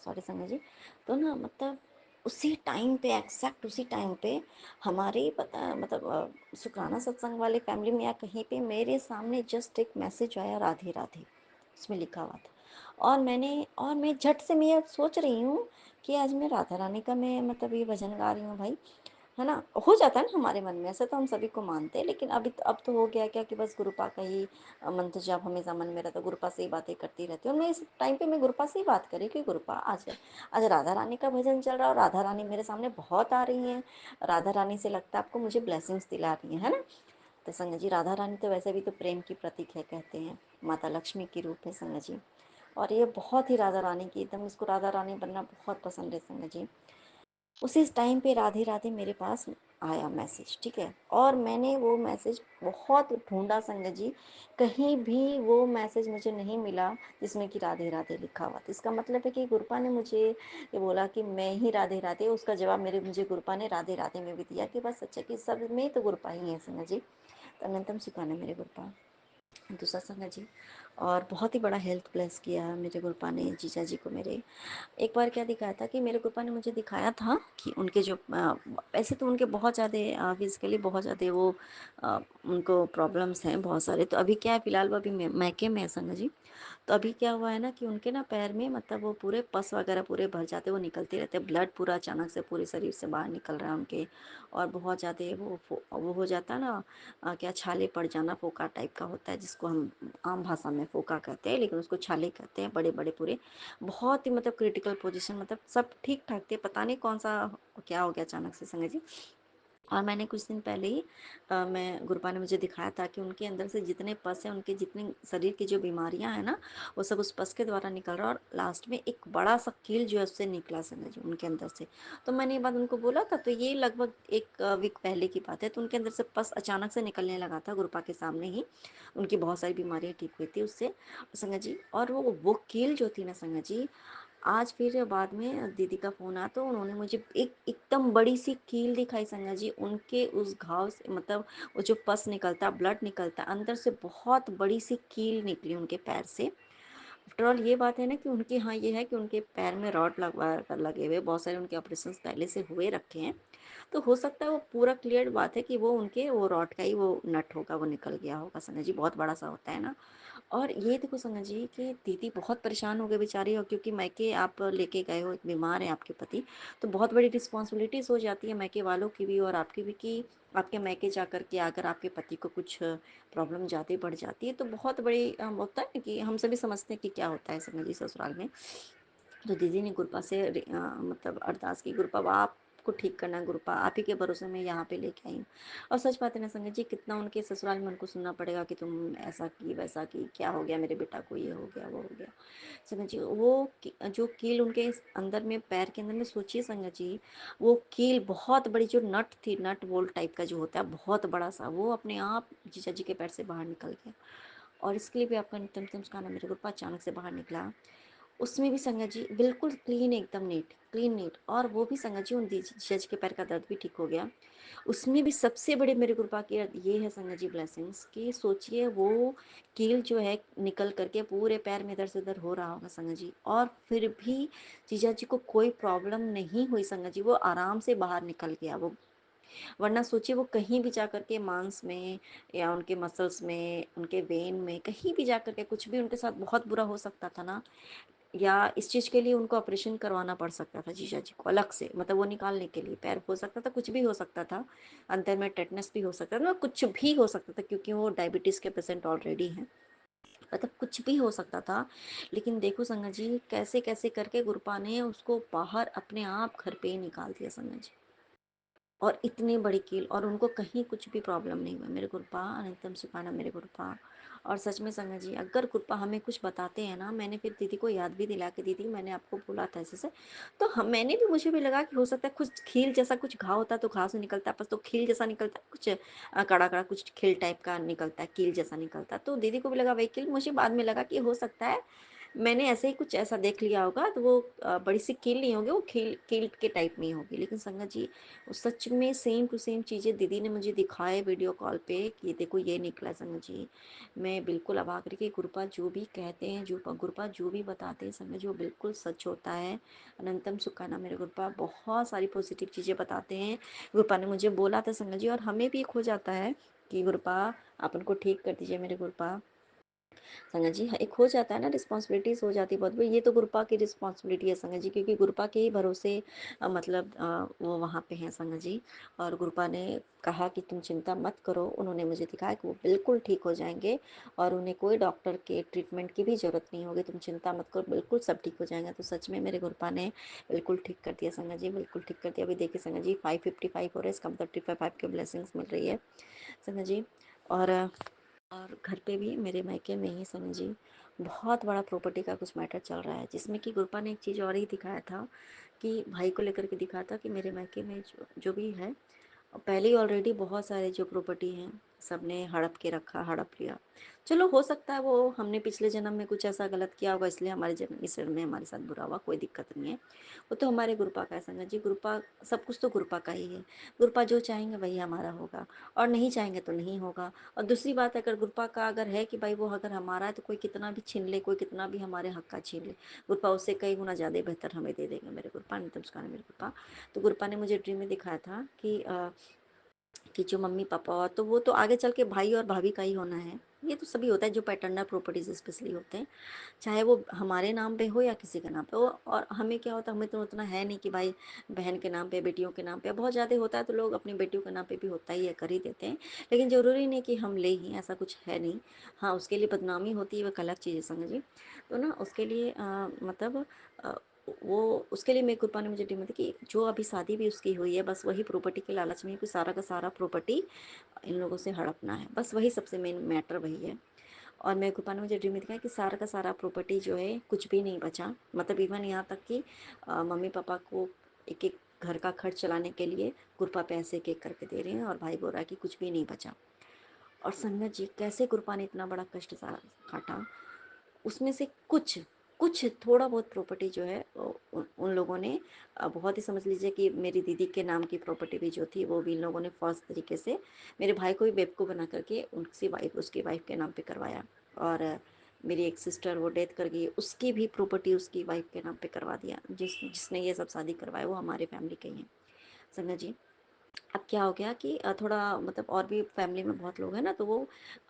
सॉरी संगत जी, तो ना मतलब उसी टाइम पे, एक्जैक्ट उसी टाइम पे हमारे पता मतलब सुकराना सत्संग वाले फैमिली में या कहीं पे मेरे सामने जस्ट एक मैसेज आया, राधे राधे, उसमें लिखा हुआ था। और मैं झट से मैं सोच रही हूँ कि आज मैं राधा रानी का मैं मतलब ये भजन गा रही हूँ भाई, है ना। हो जाता है ना हमारे मन में, ऐसे तो हम सभी को मानते हैं, लेकिन अब तो हो गया क्या कि बस गुरुपा का ही मंत्र जब हमेशा मन में रहता, गुरुपा से ही बातें करती रहती हूँ। और मैं इस टाइम पे मैं गुरुपा से ही बात करी कि गुरुपा आज राधा रानी का भजन चल रहा है और राधा रानी मेरे सामने बहुत आ रही हैं, राधा रानी से लगता है आपको मुझे ब्लेसिंग्स दिला रही है ना। तो संगत जी, राधा रानी तो वैसे भी तो प्रेम की प्रतीक है, कहते हैं माता लक्ष्मी की रूप है संगत जी। और ये बहुत ही राधा रानी की, एकदम इसको राधा रानी बनना बहुत पसंद है संगत जी। उसी टाइम पे राधे राधे मेरे पास आया मैसेज, ठीक है। और मैंने वो मैसेज बहुत ढूंढा संगत जी, कहीं भी वो मैसेज मुझे नहीं मिला जिसमें कि राधे राधे लिखा हुआ था। इसका मतलब है कि गुरुपा ने मुझे ये बोला कि मैं ही राधे राधे, उसका जवाब मुझे गुरुपा ने राधे राधे में भी दिया कि बस अच्छा कि सब में तो गुरुपा ही है संगत जी। तो अनंतम सुखाना मेरे गुरुपा, दूसरा संगत जी। और बहुत ही बड़ा हेल्थ ब्लेस किया मेरे गुरुपा ने जीजा जी को मेरे। एक बार क्या दिखाया था कि मेरे पापा ने मुझे दिखाया था कि उनके जो वैसे तो उनके बहुत ज़्यादा फिजिकली बहुत ज़्यादा वो उनको प्रॉब्लम्स हैं बहुत सारे। तो अभी क्या है, फिलहाल वो अभी मैके में है संग जी। तो अभी क्या हुआ है ना कि उनके ना पैर में मतलब वो पूरे पस वगैरह पूरे भर जाते, वो निकलते रहते, ब्लड पूरा अचानक से पूरे शरीर से बाहर निकल रहा है उनके। और बहुत ज़्यादा वो हो जाता है ना, क्या छाले पड़ जाना, फोका टाइप का होता है जिसको हम आम भाषा में फोका कहते हैं, लेकिन उसको छाले कहते हैं, बड़े बड़े पूरे बहुत ही मतलब क्रिटिकल पोजीशन, मतलब सब ठीक ठाक थे, पता नहीं कौन सा क्या हो गया अचानक से संगत जी। और मैंने कुछ दिन पहले ही मैं गुरुपा ने मुझे दिखाया था कि उनके अंदर से जितने पस हैं, उनके जितने शरीर की जो बीमारियां हैं ना, वो सब उस पस के द्वारा निकल रहा है। और लास्ट में एक बड़ा सा कील जो है उससे निकला संगत जी उनके अंदर से। तो मैंने ये बात उनको बोला था, तो ये लगभग एक वीक पहले की बात है। तो उनके अंदर से पस अचानक से निकलने लगा था गुरुपा के सामने ही, उनकी बहुत सारी बीमारियां ठीक हुई थी उससे संगत जी। और वो कील जो थी ना संगत जी, आज फिर बाद में दीदी का फ़ोन आया तो उन्होंने मुझे एकदम बड़ी सी कील दिखाई संगत जी, उनके उस घाव से, मतलब वो जो पस निकलता, ब्लड निकलता, अंदर से बहुत बड़ी सी कील निकली उनके पैर से। आफ्टर ऑल ये बात है ना कि उनके, हाँ ये है कि उनके पैर में रॉड लगवा कर लगे हुए, बहुत सारे उनके ऑपरेशन पहले से हुए रखे हैं। तो हो सकता है वो पूरा क्लियर बात है कि वो उनके वो रॉड का ही वो नट होगा, वो निकल गया होगा संगत जी, बहुत बड़ा सा होता है ना। और ये देखो संगत जी कि दीदी बहुत परेशान हो गए बेचारी, और क्योंकि मैके आप लेके गए हो, बीमार है आपके पति, तो बहुत बड़ी रिस्पॉन्सिबिलिटीज़ हो जाती है मैके वालों की भी और आपकी भी, कि आपके मैके जा कर के अगर आपके पति को कुछ प्रॉब्लम ज़्यादा बढ़ जाती है तो बहुत बड़ी होता है ना कि हम सभी समझते हैं कि क्या होता है संगत जी ससुराल में। तो दीदी ने गुरुपा से मतलब अरदास की, गुरुपा आपको ठीक करना है, गुरुपा आप ही के भरोसे में यहाँ पे लेके आई हूँ। और सच बात है ना संगत जी, कितना उनके ससुराल में उनको सुनना पड़ेगा कि तुम ऐसा की वैसा की, क्या हो गया मेरे बेटा को, ये हो गया वो हो गया। संगत जी वो जो कील उनके अंदर में, पैर के अंदर में, सोचिए संगत जी, वो कील बहुत बड़ी, जो नट थी, नट बोल्ट टाइप का जो होता है बहुत बड़ा सा, वो अपने आप जीजा जी के पैर से बाहर निकल गया। और इसके लिए भी आपका नित्यम मुस्काना मेरे गुरुपा अचानक से बाहर निकला। उसमें भी संगत जी बिल्कुल क्लीन, एकदम नीट, क्लीन नीट। और वो भी संगत जी उन जज के पैर का दर्द भी ठीक हो गया। उसमें भी सबसे बड़े मेरे कृपा की ये है संगत जी ब्लेसिंग्स, कि सोचिए वो कील जो है निकल करके पूरे पैर में इधर से उधर हो रहा होगा संगत जी, और फिर भी जीजा जी को कोई प्रॉब्लम नहीं हुई संगत जी, वो आराम से बाहर निकल गया वो। वरना सोचिए वो कहीं भी जा करके मांस में या उनके मसल्स में, उनके वेन में, कहीं भी जा करके कुछ भी उनके साथ बहुत बुरा हो सकता था ना, या इस चीज़ के लिए उनको ऑपरेशन करवाना पड़ सकता था जीजा जी को अलग से, मतलब वो निकालने के लिए, पैर हो सकता था, कुछ भी हो सकता था, अंदर में टेटनस भी हो सकता था, कुछ भी हो सकता था, क्योंकि वो डायबिटीज़ के पेशेंट ऑलरेडी हैं। मतलब कुछ भी हो सकता था। लेकिन देखो संगत जी कैसे कैसे करके गुरपा ने उसको बाहर अपने आप घर पे ही निकाल दिया संगत जी। और इतनी बड़ी कील, और उनको कहीं कुछ भी प्रॉब्लम नहीं हुआ। मेरे गुरपा अनंतम सुखाना मेरे गुरपा। और सच में संगत जी अगर गुरपा हमें कुछ बताते हैं ना, मैंने फिर दीदी को याद भी दिला के, दीदी मैंने आपको बोला था ऐसे से, तो हम मैंने भी, मुझे भी लगा कि हो सकता है कुछ खील जैसा कुछ घाव होता है तो घाव से निकलता है, बस तो खील जैसा निकलता है, कुछ कड़ा कड़ा कुछ खील टाइप का निकलता है, कील जैसा निकलता है। तो दीदी को भी लगा वही कील, मुझे बाद में लगा कि हो सकता है मैंने ऐसे ही कुछ ऐसा देख लिया होगा, तो वो बड़ी सी कील नहीं होगी, वो कील कील के टाइप में ही होगी। लेकिन संगत जी सच में सेम टू सेम चीज़ें दीदी ने मुझे दिखाए वीडियो कॉल पे कि देखो ये निकला संगत जी। मैं बिल्कुल अवाक रही कि गुरुपा जो भी कहते हैं, जो गुरुपा जो भी बताते हैं संगत जी वो बिल्कुल सच होता है। अनंतम सुखाना मेरे गुरुपा बहुत सारी पॉजिटिव चीज़ें बताते हैं। गुरुपा ने मुझे बोला था संगत जी, और हमें भी एक हो जाता है कि गुरुपा आप उनको ठीक कर दीजिए मेरे गुरुपा। संगत जी एक हो जाता है ना, रिस्पॉन्सिबिलिटीज हो जाती है बहुत बड़ी। ये तो गुरुपा की रिस्पॉन्सिबिलिटी है संगत जी, क्योंकि गुरुपा के ही भरोसे मतलब वो वहाँ पे हैं संगत जी। और गुरुपा ने कहा कि तुम चिंता मत करो, उन्होंने मुझे दिखाया कि वो बिल्कुल ठीक हो जाएंगे और उन्हें कोई डॉक्टर के ट्रीटमेंट की भी ज़रूरत नहीं होगी, तुम चिंता मत करो, बिल्कुल सब ठीक हो जाएगा। तो सच में मेरे गुरुपा ने बिल्कुल ठीक कर दिया संगत जी, बिल्कुल ठीक कर दिया। अभी देखिए संगत जी 555 हो रहा है, इसका मतलब 55 के ब्लेसिंग्स मिल रही है संगत जी। और घर पे भी मेरे मायके में ही संगत जी बहुत बड़ा प्रॉपर्टी का कुछ मैटर चल रहा है, जिसमें कि गुरुपा ने एक चीज़ और ही दिखाया था कि भाई को लेकर के दिखाया था कि मेरे मायके में जो भी है, पहले ही ऑलरेडी बहुत सारे जो प्रॉपर्टी हैं सबने हड़प के रखा, हड़प लिया। चलो हो सकता है वो हमने पिछले जन्म में कुछ ऐसा गलत किया होगा, इसलिए हमारे जन्म इस जन्म में हमारे साथ बुरा हुआ, कोई दिक्कत नहीं है। वो तो हमारे गुरुपा का है संगत जी, गुरुपा सब कुछ तो गुरुपा का ही है। गुरुपा जो चाहेंगे वही हमारा होगा, और नहीं चाहेंगे तो नहीं होगा। और दूसरी बात, अगर गुरुपा का अगर है कि भाई वो अगर हमारा है तो कोई कितना भी छीन ले, कोई कितना भी हमारे हक का छीन ले, गुरुपा उससे कई गुना ज़्यादा बेहतर हमें दे देंगे मेरे गुरुपा, नितम सुखाना मेरे गुरुपा। तो गुरुपा ने मुझे ड्रीम में दिखाया था कि जो मम्मी पापा, तो वो तो आगे चल के भाई और भाभी का ही होना है। ये तो सभी होता है जो पैटर्नल प्रॉपर्टीज स्पेशली होते हैं, चाहे वो हमारे नाम पे हो या किसी के नाम पे हो। और हमें क्या होता है, हमें तो उतना है नहीं कि भाई बहन के नाम पे, बेटियों के नाम पे बहुत ज़्यादा होता है, तो लोग अपनी बेटियों के नाम पे भी होता ही है, कर ही देते हैं। लेकिन ज़रूरी नहीं कि हम ले ही, ऐसा कुछ है नहीं। हाँ उसके लिए बदनामी होती है, वह अलग चीज़ है संग जी। तो ना उसके लिए मतलब अ, वो उसके लिए मेरी कृपा ने मुझे डिमांड कि जो अभी शादी भी उसकी हुई है, बस वही प्रॉपर्टी के लालच में कि सारा का सारा प्रॉपर्टी इन लोगों से हड़पना है, बस वही सबसे मेन मैटर वही है। और मेरे कृपा ने मुझे ड्रीम में दिखाया कि सारा का सारा प्रॉपर्टी जो है कुछ भी नहीं बचा, मतलब इवन यहाँ तक कि मम्मी पापा को एक एक घर का खर्च चलाने के लिए कृपा पैसे एक एक करके दे रहे हैं, और भाई बोल रहा है कि कुछ भी नहीं बचा। और संगत जी कैसे कृपा ने इतना बड़ा कष्ट काटा, उसमें से कुछ कुछ थोड़ा बहुत प्रॉपर्टी जो है उन लोगों ने बहुत ही, समझ लीजिए कि मेरी दीदी के नाम की प्रॉपर्टी भी जो थी वो भी इन लोगों ने फर्स्ट तरीके से मेरे भाई को भी बेवकूफ़ बना करके उसकी वाइफ के नाम पे करवाया। और मेरी एक सिस्टर वो डेथ कर गई, उसकी भी प्रॉपर्टी उसकी वाइफ के नाम पे करवा दिया। जिसने ये सब शादी करवाया वो हमारे फैमिली के ही हैं संगत जी। अब क्या हो गया कि थोड़ा मतलब और भी फैमिली में बहुत लोग हैं ना, तो वो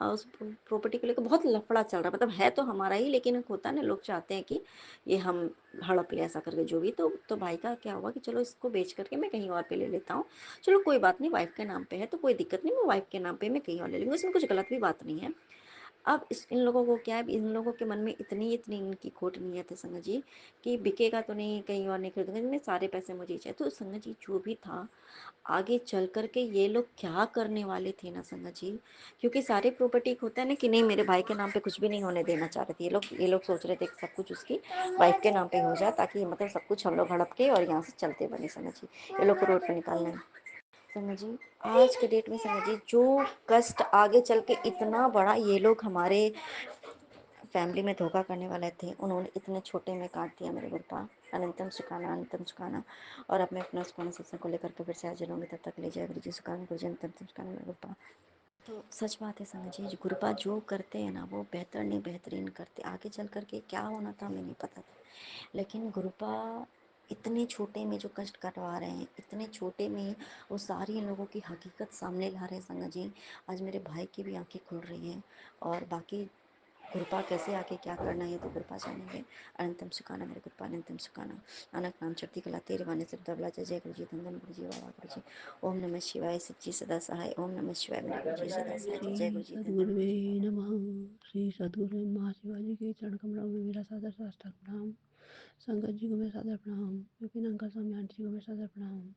उस प्रॉपर्टी को लेकर बहुत लफड़ा चल रहा है, मतलब है तो हमारा ही, लेकिन एक होता है ना लोग चाहते हैं कि ये हम हड़प ले ऐसा करके जो भी। तो भाई का क्या हुआ कि चलो इसको बेच करके मैं कहीं और पे ले लेता हूँ, चलो कोई बात नहीं, वाइफ के नाम पे है तो कोई दिक्कत नहीं, मैं वाइफ के नाम पे मैं कहीं और ले लूँगी, इसमें कुछ गलत भी बात नहीं है। अब इन लोगों को क्या है, इन लोगों के मन में इतनी इतनी इनकी खोट नीयत है संगत जी कि बिकेगा तो नहीं, कहीं और नहीं खरीदूंगा, इतने सारे पैसे मुझे ही चाहिए। तो संगत जी जो भी था, आगे चल कर के ये लोग क्या करने वाले थे ना संगत जी, क्योंकि सारी प्रॉपर्टी होता है ना कि नहीं, मेरे भाई के नाम पे कुछ भी नहीं होने देना चाह रहे थे ये लोग सोच रहे थे कि सब कुछ उसकी वाइफ के नाम पे हो जाए, ताकि मतलब सब कुछ हम लोग हड़प के और यहाँ से चलते बने संगत जी, ये लोग को रोड पे निकालना है संगत जी। आज के डेट में संगत जी जो कष्ट आगे चल के इतना बड़ा ये लोग हमारे फैमिली में धोखा करने वाले थे, उन्होंने इतने छोटे में काट दिया मेरे गुरुपा। अनंतम सुखाना अनंतम सुखाना। और अब मैं अपना सुखाना सत्संग को लेकर के फिर से हाजिर होंगी, तब तक ले जाए गुरु जी सुखाना, गुरु जी अनंतम सुखाना मेरे गुरुपा। तो सच बात है संगत जी, गुरुपा जो करते हैं ना वो बेहतर नहीं बेहतरीन करते, आगे चल करके क्या होना था हमें नहीं पता था, लेकिन गुरुपा इतने छोटे में जो कष्ट कटवा रहे हैं, इतने छोटे में वो सारी लोगों की हकीकत सामने ला रहे हैं संगत जी। आज मेरे भाई की भी आंखें खुल रही हैं, और बाकी गुरुपा कैसे आगे क्या करना है तो गुरुपा जानेंगे। अनंतम सुखाना मेरे गुरुपा अनंतम सुखाना। अनक नाम चढ़ती कला तेरे वाणी से दबला जय गुरु जी धंधन गुरु जी बाबा गुरु जी। ओम नमः शिवाय सच्ची सदा सहाय। ओम नमः शिवाय मेरे गुरु जी सदा सहाय जय गुरु जी धंधन। सदगुरुवे नमः। श्री सदगुरु महाशिवाजी के चरण कमलों में मेरा सादर साष्टांग प्रणाम। संगत जी को मेरा सादर प्रणाम। विपिन अंकल स्वामी आंटी जी को मेरा सादर प्रणाम।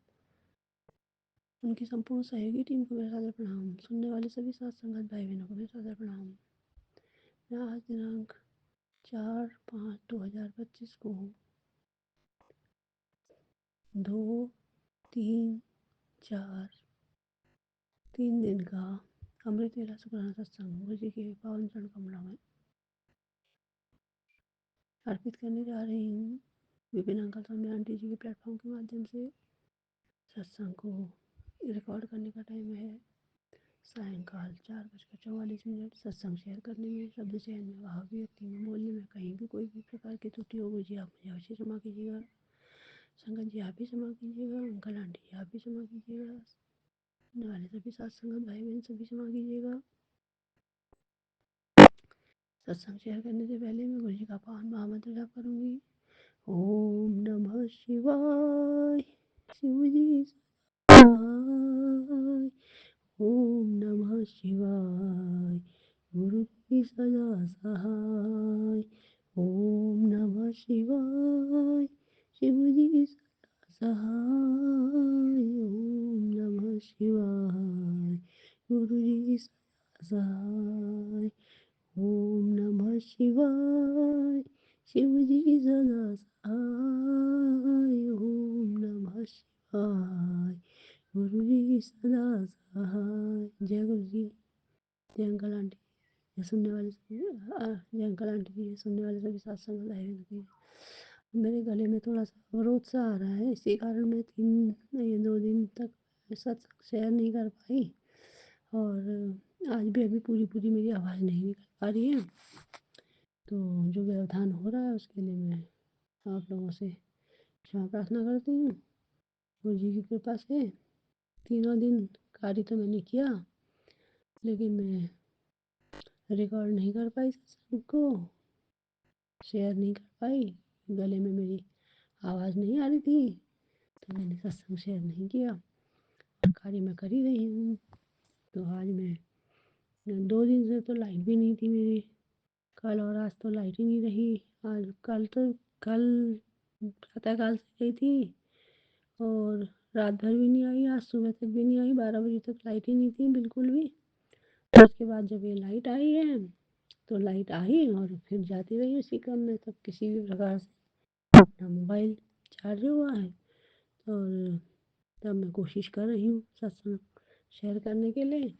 उनकी संपूर्ण सहयोगी टीम को मेरा सादर प्रणाम। सुनने वाले सभी साथ संगत भाई बहनों को मेरा सादर प्रणाम। मैं आज दिनांक 4/5/2025 को 2, 3, 4 3 दिन का अमृत वेला शुक्राना सत्संग गुरु जी के पावन चरण कमलों में अर्पित करने जा रही हूँ। विपिन अंकल स्वामी आंटी जी के प्लेटफॉर्म के माध्यम से सत्संग को रिकॉर्ड करने का टाइम है सायंकाल 4:44। सत्संग शेयर करने में, शब्द चयन में, भाव व्यक्ति में, बोलने में कहीं भी कोई भी प्रकार की त्रुटि हो गुरु जी आप मुझे अवश्य क्षमा कीजिएगा। संगत जी आप भी क्षमा कीजिएगा। अंकल आंटी जी आप भी क्षमा कीजिएगा। सुनने वाले सभी साथ संगत भाई बहन सभी क्षमा कीजिएगा। सत्संग शेयर करने से पहले मैं गुरु जी का पावन महामंत्र जाप करूंगी। ओम नमः शिवाय। शिव जी सहाय। ओम नमः शिवाय। गुरु जी सदा सहाय। ओम नमः शिवाय। शिव जी सदा सहाय। ओम नमः शिवाय। गुरु जी सदा सहाय। ओम नमः शिवाय। शिव जी सदा सहाय। ओम नमः शिवाय। गुरु जी सदा सहाय। जय गुरु जी। जय अंकल आंटी। ये सुनने वाले सभी जय अंकल आंटी जी। सुनने वाले सभी सत्संग लाइव। मेरे गले में थोड़ा सा अवरोध सा आ रहा है, इसी कारण मैं 2 दिन तक सत्संग शेयर नहीं कर पाई और आज भी अभी पूरी पूरी मेरी आवाज़ नहीं निकल पा रही है। तो जो व्यवधान हो रहा है उसके लिए मैं आप लोगों से क्षमा प्रार्थना करती हूँ। गुरु जी की कृपा से 3 दिन कार्य तो मैंने किया, लेकिन मैं रिकॉर्ड नहीं कर पाई सत्संग को, शेयर नहीं कर पाई। गले में मेरी आवाज़ नहीं आ रही थी तो मैंने सत्संग शेयर नहीं किया। कार्य मैं कर ही रही हूँ। तो आज मैं 2 दिन से तो लाइट भी नहीं थी मेरी। कल और आज तो लाइट ही नहीं रही। आज कल प्रातःकाल से गई थी और रात भर भी नहीं आई। आज सुबह तक भी नहीं आई। 12 बजे तक लाइट ही नहीं थी बिल्कुल भी। तो उसके बाद जब ये लाइट आई है तो लाइट आई और फिर जाती रही उसी क्रम में। तब किसी भी प्रकार से अपना मोबाइल चार्ज हुआ है और तब मैं कोशिश कर रही हूँ सत्संग शेयर करने के लिए।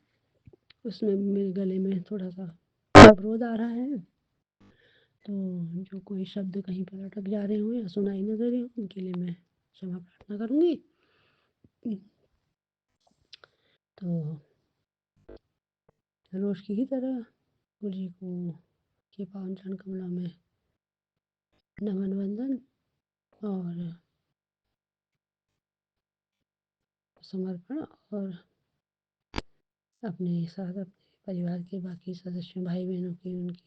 उसमें मेरे गले में थोड़ा सा अवरोध आ रहा है। तो जो कोई शब्द कहीं पर अटक जा रहे हों या सुनाई न दे रहे हों उनके लिए मैं क्षमा प्रार्थना करूँगी। तो रोज़ की ही तरह गुरु जी को के पावन चरण कमलों में नमन वंदन और समर्पण और अपने साथ अपने परिवार के बाकी सदस्यों, भाई बहनों की, उनके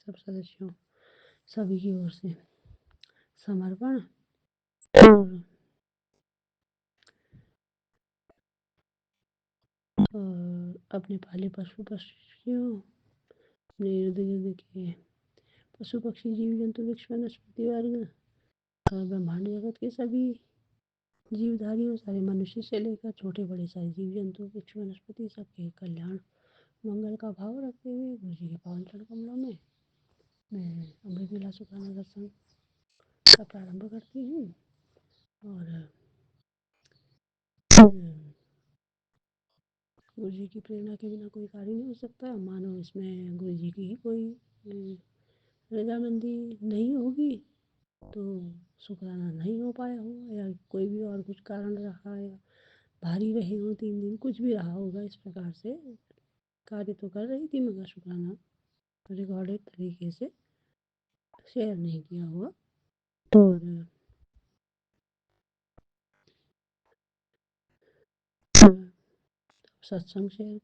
सब सदस्यों सभी की ओर से समर्पण और अपने पाले पशु पक्षियों, अपने इर्द गिर्द के पशु पक्षी जीव जंतु वृक्ष वनस्पति वर्ग और ब्रह्मांड जगत के सभी जीवधारियों, सारे मनुष्य से लेकर छोटे बड़े सारे जीव जंतु वृक्ष वनस्पति सबके कल्याण मंगल का भाव रखते हुए गुरु जी के पावन चरण कमलों में मैं अमृत वेला शुक्राना सत्संग का प्रारंभ करती हूँ। और गुरु जी की प्रेरणा के बिना कोई कार्य नहीं हो सकता। मानो इसमें गुरु जी की ही कोई रजामंदी नहीं होगी तो शुक्राना नहीं हो पाया हो, या कोई भी और कुछ कारण रहा या भारी रहे हो 3 दिन कुछ भी रहा होगा। इस प्रकार से कार्य तो कर रही थी मगर शुक्राना रिकॉर्डेड तरीके से शेयर नहीं किया हुआ। और सत्संग शेयर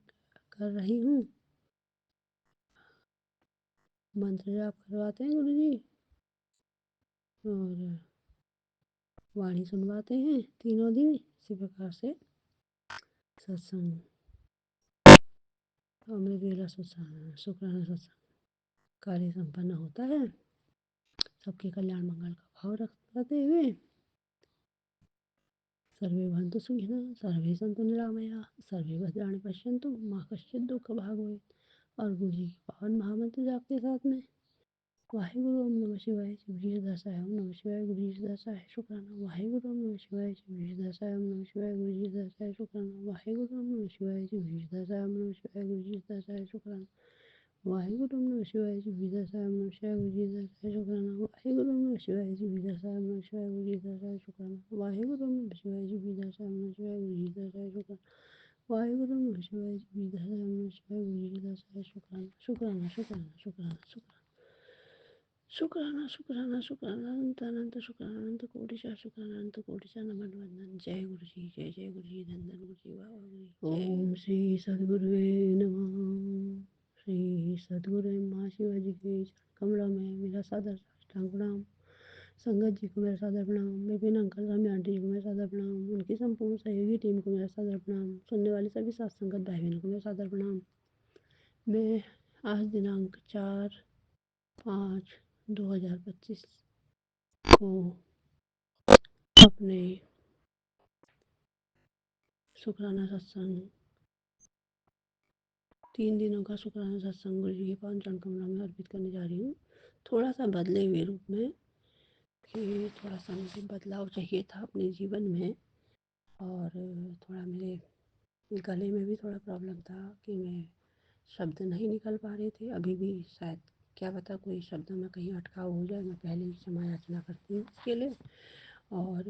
कर रही हूँ। मंत्र जाप करवाते हैं गुरु जी और वाणी सुनवाते हैं तीनों दिन। इसी प्रकार से सत्संग अमृत वेला सत्संग शुक्राना सत्संग कार्य संपन्न होता है। सबके कल्याण मंगल का भाव रखते हुए सर्वे भवन्तु सुखिनः सर्वे सन्तु निरामया सर्वे भद्राणि पश्यन्तु मां कश्चित् दुःख भाग भवेत्। और गुरु जी के पावन महामंत्र जाप के साथ में वाहेगुरु ओम नमः शिवाय शिव जी दासा है ओम नमः शिवाय गुरु जी दासा है शुक्राना वाहेगुरु ओम नमः शिवाय शिव जी दासा है ओम नमः शिवाय गुरु जी दासा है शुक्राना वाहेगुरु ओम नमः शिवाय शिव जी दासा है ओम नमः शिवाय गुरु जी दासा है शुक्राना वाहेगुरु ओम नमः शिवाय शिव जी दासा है ओम नमः शिवाय गुरु जी दासा है शुक्राना वाहेगुरु ओम नमः शिवाय शिव जी दासा है ओम नमः शिवाय गुरु जी दासा है शुक्राना वाहेगुरु ओम नमः शिवाय शिव जी दासा है ओम नमः शिवाय गुरु जी दासा है शुक्राना वाहेगुरु ओम नमः शिवाय शिव जी दासा है ओम नमः शिवाय गुरु जी दासा है शुक्राना शुक्राना शुक्राना शुक्राना शुक्राना शुक्राना शुक्राना शुक्राना अनंत अनंत शुक्राना अनंत कोटि नमन वंदन। जय गुरु जी जय गुरु जी धन गुरु जी बाबा गुरु जी। ओम श्री सद्गुरुवे नमः। श्री सद्गुरु महाशिवा जी के चरण कमलों में मेरा सादर साष्टांग प्रणाम। संगत जी को मेरा सादर प्रणाम। विपिन अंकल रामी आंटी जी को मेरा सादर प्रणाम। उनकी संपूर्ण सहयोगी टीम को मेरा सादर प्रणाम। सुनने वाले सभी साथ संगत भाई बहनों को मेरा सादर प्रणाम। मैं आज दिनांक 4/5/2025 को अपने शुक्राना सत्संग 3 दिनों का शुक्राना सत्संग गुरु जी के पावन चरण कमलों में अर्पित करने जा रही हूँ। थोड़ा सा बदले हुए रूप में कि थोड़ा सा मुझे बदलाव चाहिए था अपने जीवन में और थोड़ा मेरे गले में भी थोड़ा प्रॉब्लम था कि मैं शब्द नहीं निकल पा रहे थे। अभी भी शायद क्या पता कोई शब्द में कहीं अटकाव हो जाए। मैं पहले ही क्षमा याचना करती हूँ उसके लिए। और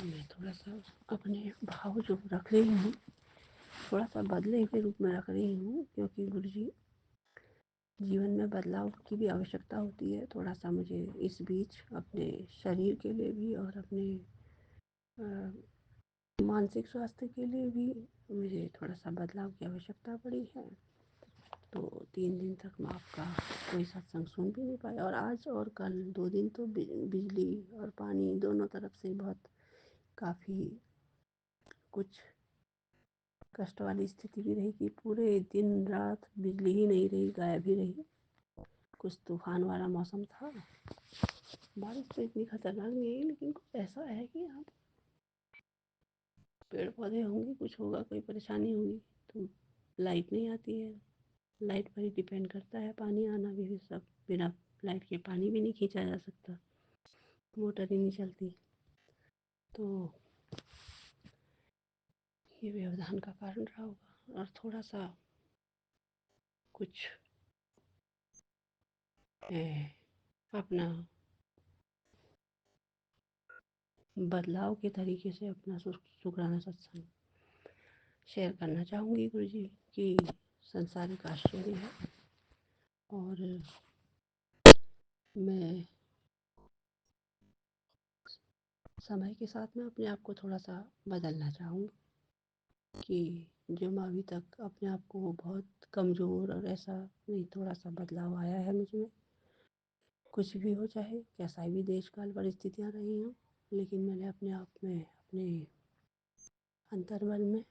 मैं थोड़ा सा अपने भाव जो रख रही हूँ थोड़ा सा बदले के रूप में रख रही हूँ क्योंकि गुरु जी जीवन में बदलाव की भी आवश्यकता होती है। थोड़ा सा मुझे इस बीच अपने शरीर के लिए भी और अपने मानसिक स्वास्थ्य के लिए भी मुझे थोड़ा सा बदलाव की आवश्यकता पड़ी है। तो 3 दिन तक मैं आपका कोई सत्संग सुन भी नहीं पाया और आज और कल 2 दिन तो बिजली और पानी दोनों तरफ से बहुत काफ़ी कुछ कष्ट वाली स्थिति भी रही कि पूरे दिन रात बिजली ही नहीं रही, गायब ही रही। कुछ तूफान वाला मौसम था। बारिश तो इतनी खतरनाक नहीं है लेकिन कुछ ऐसा है कि यहाँ पेड़ पौधे होंगे कुछ होगा कोई परेशानी होगी तो लाइट नहीं आती है। लाइट पर ही डिपेंड करता है पानी आना भी सब। बिना लाइट के पानी भी नहीं खींचा जा सकता, मोटर ही नहीं चलती। तो ये व्यवधान का कारण रहा होगा और थोड़ा सा कुछ अपना बदलाव के तरीके से अपना शुक्राना सत्संग शेयर करना चाहूँगी गुरु जी कि संसारिक आश्चर्य है। और मैं समय के साथ में अपने आप को थोड़ा सा बदलना चाहूँगी कि जो मैं अभी तक अपने आप को बहुत कमज़ोर और ऐसा नहीं, थोड़ा सा बदलाव आया है मुझ में। कुछ भी हो चाहे कैसा भी देश काल परिस्थितियाँ रही हों लेकिन मैंने अपने आप में अपने अंतर्मन में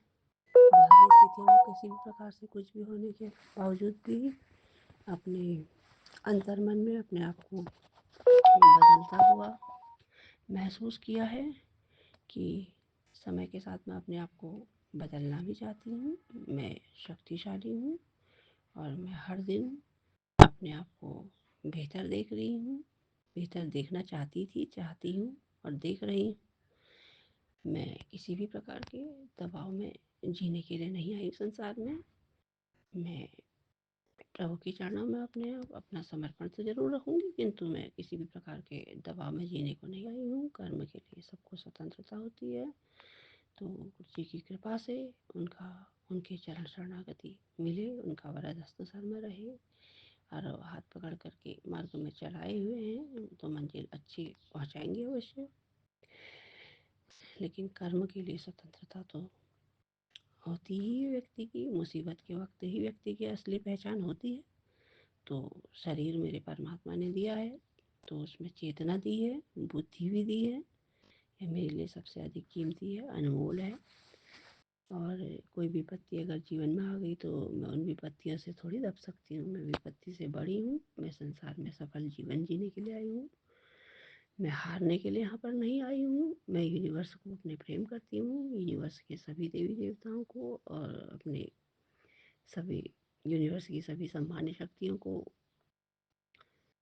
बाहरी स्थितियों में किसी भी प्रकार से कुछ भी होने के बावजूद भी अपने अंतर्मन में अपने आप को बदलता हुआ महसूस किया है कि समय के साथ मैं अपने आप को बदलना भी चाहती हूँ। मैं शक्तिशाली हूँ और मैं हर दिन अपने आप को बेहतर देख रही हूँ, बेहतर देखना चाहती हूँ और देख रही हूँ। मैं किसी भी प्रकार के दबाव में जीने के लिए नहीं आई संसार में। मैं प्रभु के चरणों में अपना समर्पण तो जरूर रखूँगी किंतु मैं किसी भी प्रकार के दबाव में जीने को नहीं आई हूँ। कर्म के लिए सबको स्वतंत्रता होती है। तो गुरु जी की कृपा से उनके चरण शरणागति मिले, उनका वरद हस्त सर में रहे और हाथ पकड़ करके मार्ग में चलाए हुए हैं तो मंजिल अच्छी पहुँचाएंगे अवश्य। लेकिन कर्म के लिए स्वतंत्रता तो होती ही व्यक्ति की, मुसीबत के वक्त ही व्यक्ति की असली पहचान होती है। तो शरीर मेरे परमात्मा ने दिया है, तो उसमें चेतना दी है, बुद्धि भी दी है। ये मेरे लिए सबसे अधिक कीमती है, अनमोल है। और कोई विपत्ति अगर जीवन में आ गई तो मैं उन विपत्तियों से थोड़ी दब सकती हूँ। मैं विपत्ति से बड़ी हूँ। मैं संसार में सफल जीवन जीने के लिए आई हूँ। मैं हारने के लिए यहाँ पर नहीं आई हूँ। मैं यूनिवर्स को अपने प्रेम करती हूँ, यूनिवर्स के सभी देवी देवताओं को और अपने सभी यूनिवर्स की सभी सम्मान्य शक्तियों को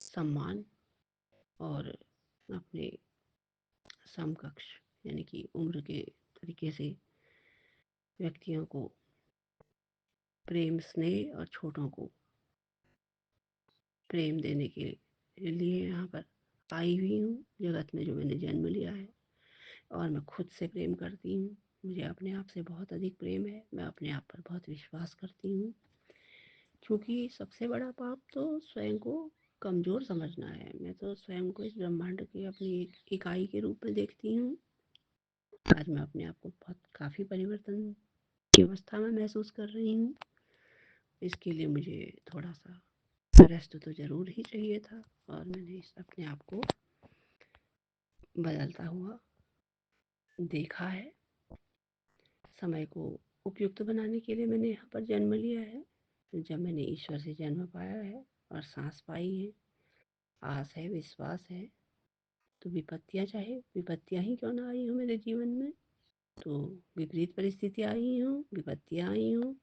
सम्मान, और अपने समकक्ष यानी कि उम्र के तरीके से व्यक्तियों को प्रेम स्नेह और छोटों को प्रेम देने के लिए यहाँ पर आई हुई हूँ जगत में, जो मैंने जन्म लिया है। और मैं खुद से प्रेम करती हूँ। मुझे अपने आप से बहुत अधिक प्रेम है। मैं अपने आप पर बहुत विश्वास करती हूँ, क्योंकि सबसे बड़ा पाप तो स्वयं को कमज़ोर समझना है। मैं तो स्वयं को इस ब्रह्मांड की अपनी एक इकाई के रूप में देखती हूँ। आज मैं अपने आप को बहुत काफ़ी परिवर्तन की अवस्था में महसूस कर रही हूँ। इसके लिए मुझे थोड़ा सा रेस्ट तो ज़रूर ही चाहिए था, और मैंने अपने आप को बदलता हुआ देखा है। समय को उपयुक्त बनाने के लिए मैंने यहाँ पर जन्म लिया है। जब मैंने ईश्वर से जन्म पाया है और सांस पाई है, आस है, विश्वास है, तो विपत्तियाँ, चाहे विपत्तियाँ ही क्यों ना आई हो मेरे जीवन में, तो विपरीत परिस्थितियाँ आई हों, विपत्तियाँ आई हों,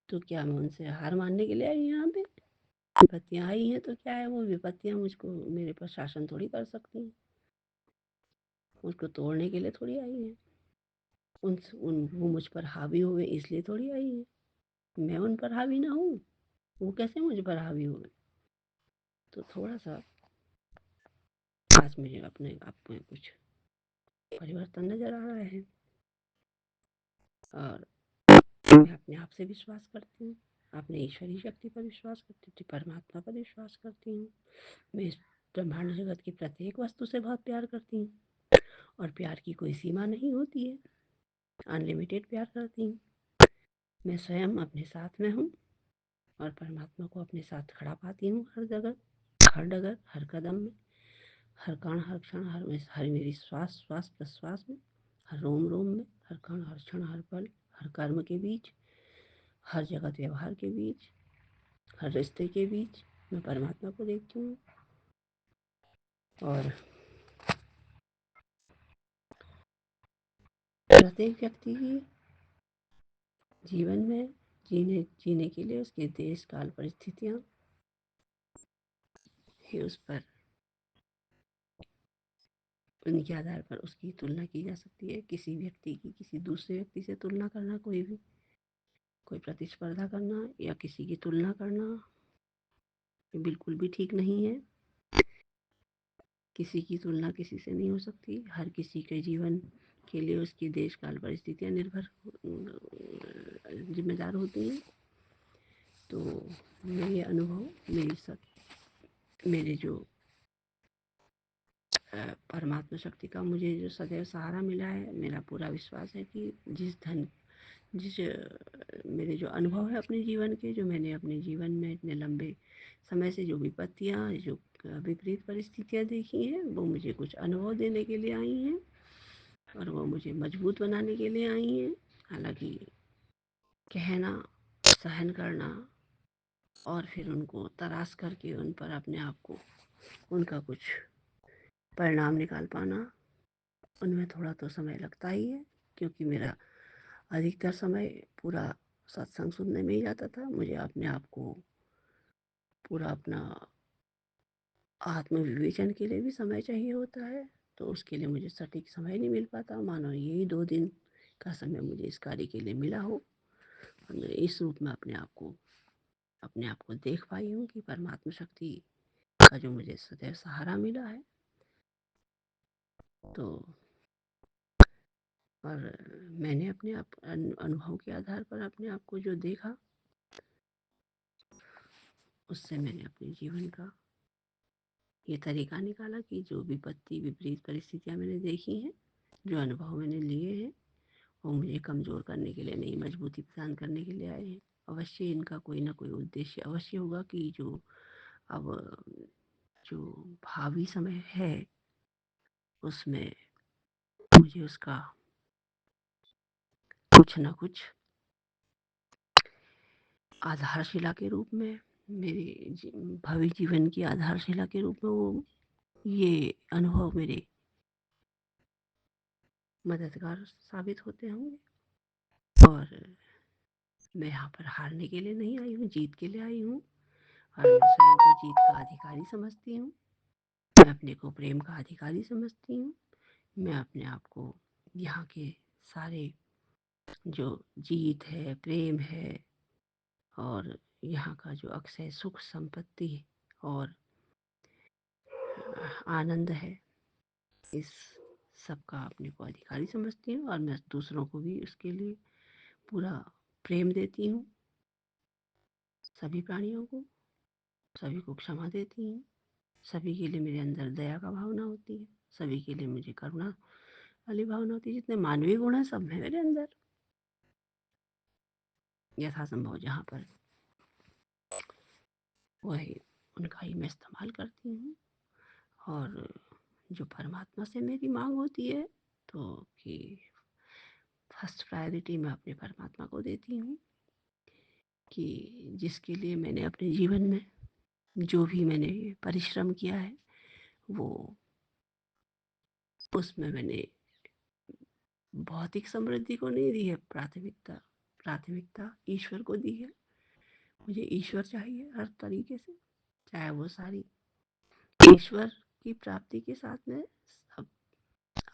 तो क्या मैं उनसे हार मानने के लिए आई यहाँ पे? विपत्तियाँ आई हैं तो क्या है, वो विपत्तियाँ मुझको मेरे पर शासन थोड़ी कर सकती हैं, मुझको तोड़ने के लिए थोड़ी आई हैं। वो मुझ पर हावी हुए इसलिए थोड़ी आई है। मैं उन पर हावी ना हूँ, वो कैसे मुझ पर हावी हुए? तो थोड़ा सा आज मुझे अपने आप में कुछ परिवर्तन नजर आ रहा है, और मैं अपने आप से विश्वास करती हूँ, अपने ईश्वरीय शक्ति पर विश्वास करती हूँ, परमात्मा पर विश्वास करती हूँ। मैं इस ब्रह्मांड जगत की प्रत्येक वस्तु से बहुत प्यार करती हूँ, और प्यार की कोई सीमा नहीं होती है, अनलिमिटेड प्यार करती हूँ। मैं स्वयं अपने साथ में हूँ, और परमात्मा को अपने साथ खड़ा पाती हूँ हर जगह, हर डगर, हर कदम में, हर कण, हर क्षण, हर मेरी श्वास श्वास प्रश्वास में, हर रोम रोम में, हर कण, हर क्षण, हर पल, हर कर्म के बीच, हर जगत व्यवहार के बीच, हर रिश्ते के बीच मैं परमात्मा को देखती हूँ। और प्रत्येक व्यक्ति की जीवन में जीने के लिए उसके देश काल परिस्थितियाँ ही उस पर, उनके आधार पर उसकी तुलना की जा सकती है। किसी व्यक्ति की किसी दूसरे व्यक्ति से तुलना करना, कोई प्रतिस्पर्धा करना या किसी की तुलना करना, ये बिल्कुल भी ठीक नहीं है। किसी की तुलना किसी से नहीं हो सकती। हर किसी के जीवन के लिए उसकी देश काल परिस्थितियाँ निर्भर जिम्मेदार होती हैं। तो मेरे अनुभव, मेरे जो परमात्मा शक्ति का मुझे जो सदैव सहारा मिला है, मेरा पूरा विश्वास है कि जिस मेरे जो अनुभव है अपने जीवन के, जो मैंने अपने जीवन में इतने लंबे समय से जो विपत्तियाँ, जो विपरीत परिस्थितियाँ देखी हैं, वो मुझे कुछ अनुभव देने के लिए आई हैं, और वो मुझे मजबूत बनाने के लिए आई हैं। हालांकि कहना, सहन करना, और फिर उनको तराश करके उन पर अपने आप को, उनका कुछ परिणाम निकाल पाना, उनमें थोड़ा तो समय लगता ही है, क्योंकि मेरा अधिकतर समय पूरा सत्संग सुनने में ही जाता था। मुझे अपने आप को पूरा अपना आत्मविवेचन के लिए भी समय चाहिए होता है, तो उसके लिए मुझे सटीक समय नहीं मिल पाता। मानो यही 2 दिन का समय मुझे इस कार्य के लिए मिला हो, और मैं इस रूप में अपने आप को देख पाई हूँ कि परमात्मा शक्ति का जो मुझे सदैव सहारा मिला है। तो और मैंने अपने आप अनुभव के आधार पर अपने आप को जो देखा, उससे मैंने अपने जीवन का ये तरीका निकाला कि जो विपत्ति, विपरीत परिस्थितियाँ मैंने देखी हैं, जो अनुभव मैंने लिए हैं, वो मुझे कमज़ोर करने के लिए नहीं, मजबूती प्रदान करने के लिए आए हैं। अवश्य इनका कोई ना कोई उद्देश्य अवश्य होगा कि जो अब जो भावी समय है उसमें मुझे उसका कुछ न कुछ आधारशिला के रूप में, मेरे भावी जीवन की आधारशिला के रूप में वो ये अनुभव मेरे मददगार साबित होते होंगे। और मैं यहाँ पर हारने के लिए नहीं आई हूँ, जीत के लिए आई हूँ। और मैं स्वयं को जीत का अधिकारी समझती हूँ। मैं अपने को प्रेम का अधिकारी समझती हूँ। मैं अपने आप को यहाँ के सारे जो जीत है, प्रेम है और यहाँ का जो अक्षय सुख संपत्ति और आनंद है, इस सब का अपने को अधिकारी समझती हूँ। और मैं दूसरों को भी उसके लिए पूरा प्रेम देती हूँ। सभी प्राणियों को, सभी को क्षमा देती हूँ। सभी के लिए मेरे अंदर दया का भावना होती है। सभी के लिए मुझे करुणा वाली भावना होती है। जितने मानवीय गुण हैं सब है मेरे अंदर, यथासंभव जहाँ पर वही उनका ही मैं इस्तेमाल करती हूँ। और जो परमात्मा से मेरी मांग होती है तो कि फर्स्ट प्रायोरिटी मैं अपने परमात्मा को देती हूँ, कि जिसके लिए मैंने अपने जीवन में जो भी मैंने परिश्रम किया है वो उसमें मैंने भौतिक समृद्धि को नहीं दी है प्राथमिकता। प्राथमिकता ईश्वर को दी है। मुझे ईश्वर चाहिए हर तरीके से, चाहे वो सारी ईश्वर की प्राप्ति के साथ में सब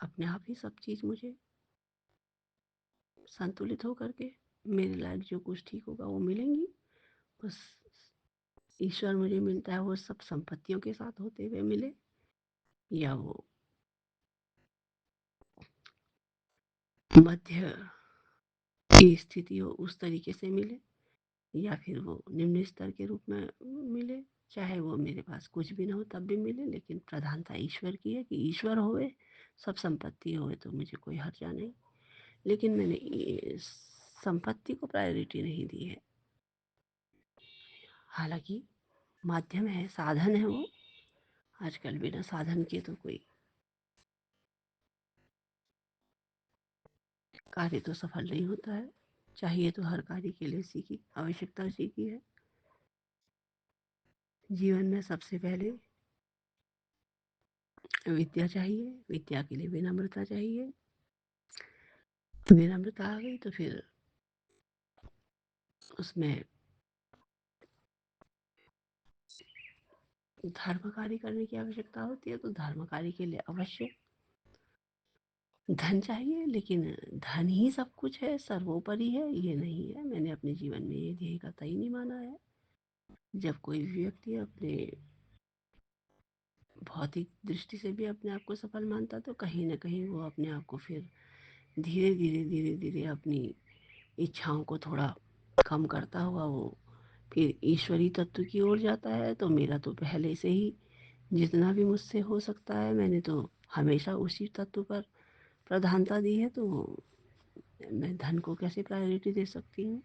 अपने आप ही सब चीज़ मुझे संतुलित होकर के मेरे लायक जो कुछ ठीक होगा वो मिलेंगी। बस ईश्वर मुझे मिलता है वो सब संपत्तियों के साथ होते हुए मिले, या वो मध्य की स्थिति हो उस तरीके से मिले, या फिर वो निम्न स्तर के रूप में मिले। चाहे वो मेरे पास कुछ भी ना हो तब भी मिले, लेकिन प्रधानता ईश्वर की है कि ईश्वर होवे सब संपत्ति होवे तो मुझे कोई हर्जा नहीं। लेकिन मैंने संपत्ति को प्रायोरिटी नहीं दी है। हालांकि माध्यम है, साधन है वो। आजकल बिना साधन के तो कोई कार्य तो सफल नहीं होता है। चाहिए तो हर कार्य के लिए उसी की आवश्यकता उसी की है। जीवन में सबसे पहले विद्या चाहिए, विद्या के लिए विनम्रता चाहिए। विनम्रता आ गई तो फिर उसमें धर्म कार्य करने की आवश्यकता होती है। तो धर्म कार्य के लिए अवश्य धन चाहिए, लेकिन धन ही सब कुछ है, सर्वोपरि है, ये नहीं है। मैंने अपने जीवन में ये ध्येय का तय नहीं माना है। जब कोई व्यक्ति अपने भौतिक दृष्टि से भी अपने आप को सफल मानता तो कहीं ना कहीं वो अपने आप को फिर धीरे धीरे धीरे धीरे अपनी इच्छाओं को थोड़ा कम करता हुआ वो फिर ईश्वरी तत्व की ओर जाता है। तो मेरा तो पहले से ही जितना भी मुझसे हो सकता है मैंने तो हमेशा उसी तत्व पर प्रधानता दी है। तो मैं धन को कैसे प्रायोरिटी दे सकती हूँ।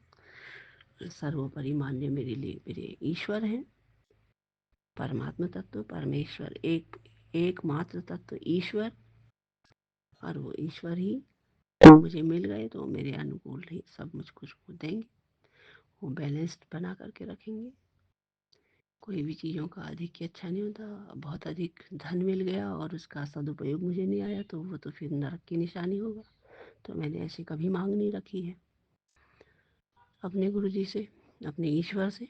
सर्वोपरि मान्य मेरे लिए मेरे ईश्वर हैं, परमात्मा तत्व, परमेश्वर, एकमात्र तत्व ईश्वर। और वो ईश्वर ही मुझे मिल गए तो मेरे अनुकूल ही सब मुझ कुछ को देंगे। वो बैलेंस्ड बना करके रखेंगे। कोई भी चीज़ों का अधिक अच्छा नहीं होता। बहुत अधिक धन मिल गया और उसका सदुपयोग मुझे नहीं आया तो वो तो फिर नरक की निशानी होगा। तो मैंने ऐसी कभी मांग नहीं रखी है अपने गुरु जी से, अपने ईश्वर से।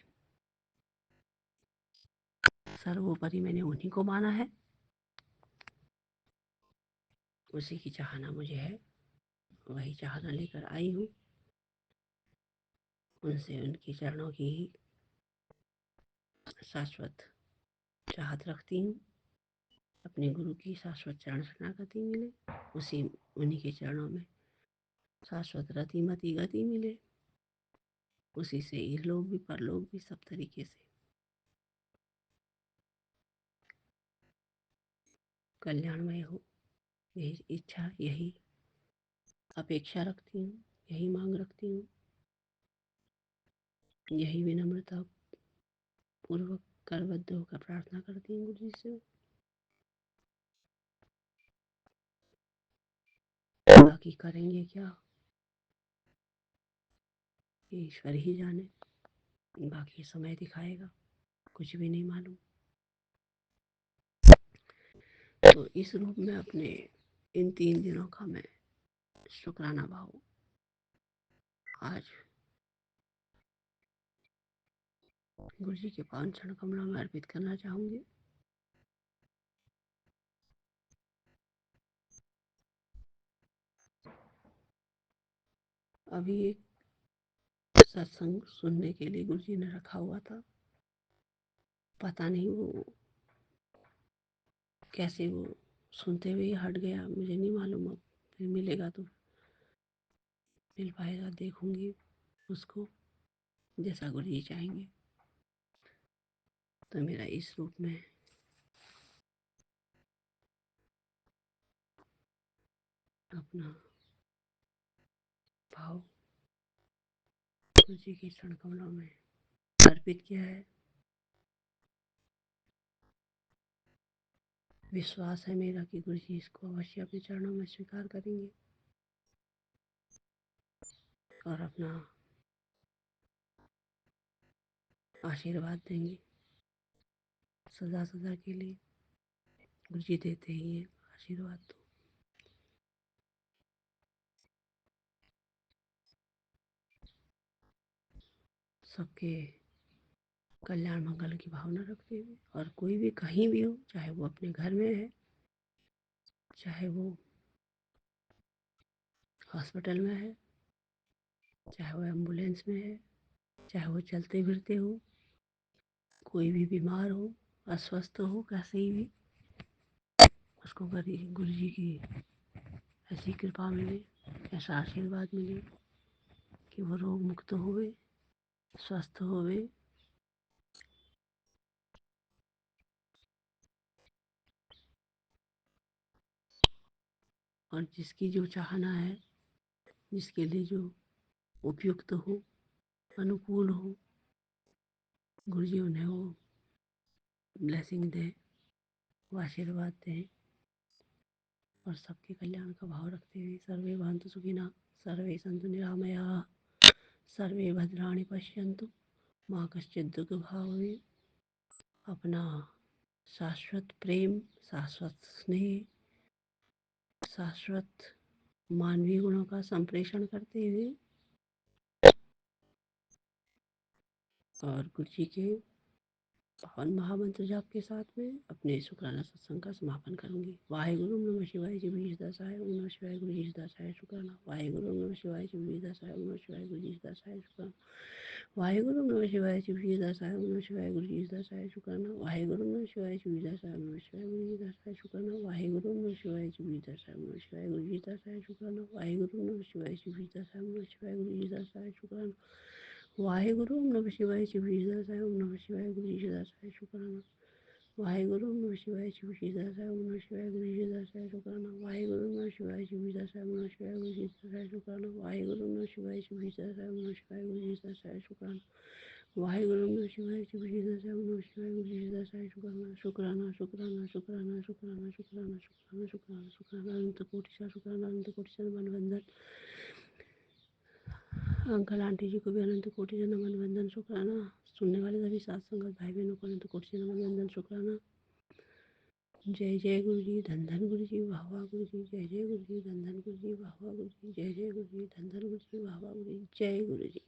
सर्वोपरि मैंने उन्हीं को माना है, उसी की चाहना मुझे है, वही चाहना लेकर आई हूँ। उनसे उनकी चरणों की ही शाश्वत चाहत रखती हूँ। अपने गुरु की शाश्वत चरण शरणागति मिले, उसी उन्हीं के चरणों में शाश्वत रति मति गति मिले, उसी से इहलोक भी परलोक भी सब तरीके से कल्याणमय हो। यही इच्छा, यही अपेक्षा रखती हूँ, यही मांग रखती हूँ, यही विनम्रता पूर्वक करबद्ध होकर प्रार्थना करती हूँ गुरु जी से। बाकी करेंगे क्या ये ईश्वर ही जाने, बाकी समय दिखाएगा, कुछ भी नहीं मालूम। तो इस रूप में अपने इन 3 दिनों का मैं शुक्राना भाव आज गुरु जी के पावन चरण कमलों में अर्पित करना चाहूंगी। अभी एक सत्संग सुनने के लिए गुरु जी ने रखा हुआ था, पता नहीं वो कैसे वो सुनते हुए हट गया, मुझे नहीं मालूम। अब फिर मिलेगा तो मिल पाएगा, देखूंगी उसको जैसा गुरु जी चाहेंगे। तो मेरा इस रूप में अपना भाव गुरु जी के चरण कमलों में अर्पित किया है। विश्वास है मेरा कि गुरु जी इसको अवश्य अपने चरणों में स्वीकार करेंगे और अपना आशीर्वाद देंगे। सदा सदा के लिए गुरु जी देते ही हैं आशीर्वाद। तो सबके कल्याण मंगल की भावना रखते हुए, और कोई भी कहीं भी हो, चाहे वो अपने घर में है, चाहे वो हॉस्पिटल में है, चाहे वो एम्बुलेंस में है, चाहे वो चलते फिरते हो, कोई भी बीमार हो, अस्वस्थ हो, कैसे ही भी उसको गुरु जी की ऐसी कृपा मिले, ऐसा आशीर्वाद मिले कि वो रोग मुक्त होवे, स्वस्थ होवे, और जिसकी जो चाहना है, जिसके लिए जो उपयुक्त हो, अनुकूल हो, गुरु जी उन्हें वो ब्लेसिंग दे, वो आशीर्वाद दें। और सबके कल्याण का भाव रखते हुए सर्वे भवन्तु सुखिनः, सर्वे सन्तु निरामयाः, सर्वे भद्राणि पश्यन्तु माँ कश्चित् दुःखभाग् भवेत्। अपना शाश्वत प्रेम, शाश्वत स्नेह, शाश्वत मानवीय गुणों का संप्रेषण करते हुए और गुरु जी के पावन महामंत्र जाप के साथ में अपने शुक्राना सत्संग का समापन करूंगी। वाहेगुरु नमः शिवाय जी बीज दसाय ओम नमः शिवाय गुरु जी दसाय शुक्राना। वाहेगुरु नमः शिवाय जी बीज दसाय ओम नमः शिवाय गुरु जी दसाय शुक्राना। वाहेगुरु नमः शिवाय जी बीज दसाय ओम नमः शिवाय गुरु जी दसाय शुक्राना। वाहेगुरु नमः शिवाय जी बीज दसाय ओम नमः शिवाय गुरु जी दसाय शुक्राना। वाहेगुरु नमः शिवाय जी बीज दसाय ओम नमः शिवाय गुरु जी दसाय शुक्राना। वाहेगुरु नमः शिवाय जी बीज दसाय ओम नमः शिवाय गुरु जी दसाय शुक्राना। वाहेगुरु नमः शिवाय जी बीज दसाय ओम नमः शिवाय गुरु जी दसाय शुक्राना। वाहेगुरु नमः शिवाय शिव जी दसाय ओम नमः शिवाय गुरु जी दसाय शुक्राना। वाहेगुरु नमः शिवाय शिव जी दसाय ओम नमः शिवाय गुरु जी दसाय शुक्राना। वाहेगुरु नमः शिवाय शिव जी दसाय ओम नमः शिवाय गुरु जी दसाय शुक्राना। वाहेगुरु नमः शिवाय शिव जी दसाय ओम नमः शिवाय गुरु जी दसाय शुक्राना। शुक्राना शुक्राना शुक्राना शुक्राना शुक्राना शुक्राना शुक्राना शुक्राना अनंत कोटि सा शुक्राना। अनंत कोटि सा नमन वंदन। अंकल आंटी जी को भी अनंत कोटि से नमन वंदन शुक्राना। सुनने वाले सभी साथ संगत भाई बहनों को अनंत कोटि से नमन वंदन शुक्राना। जय जय गुरु जी, धन धन गुरु जी, वाह वाह गुरु जी, जय जय गुरु जी, धन धन गुरु जी, वाह वाह गुरु जी, जय जय गुरु जी, धन धन गुरु जी, वाह वाह गुरु जी, जय गुरु जी।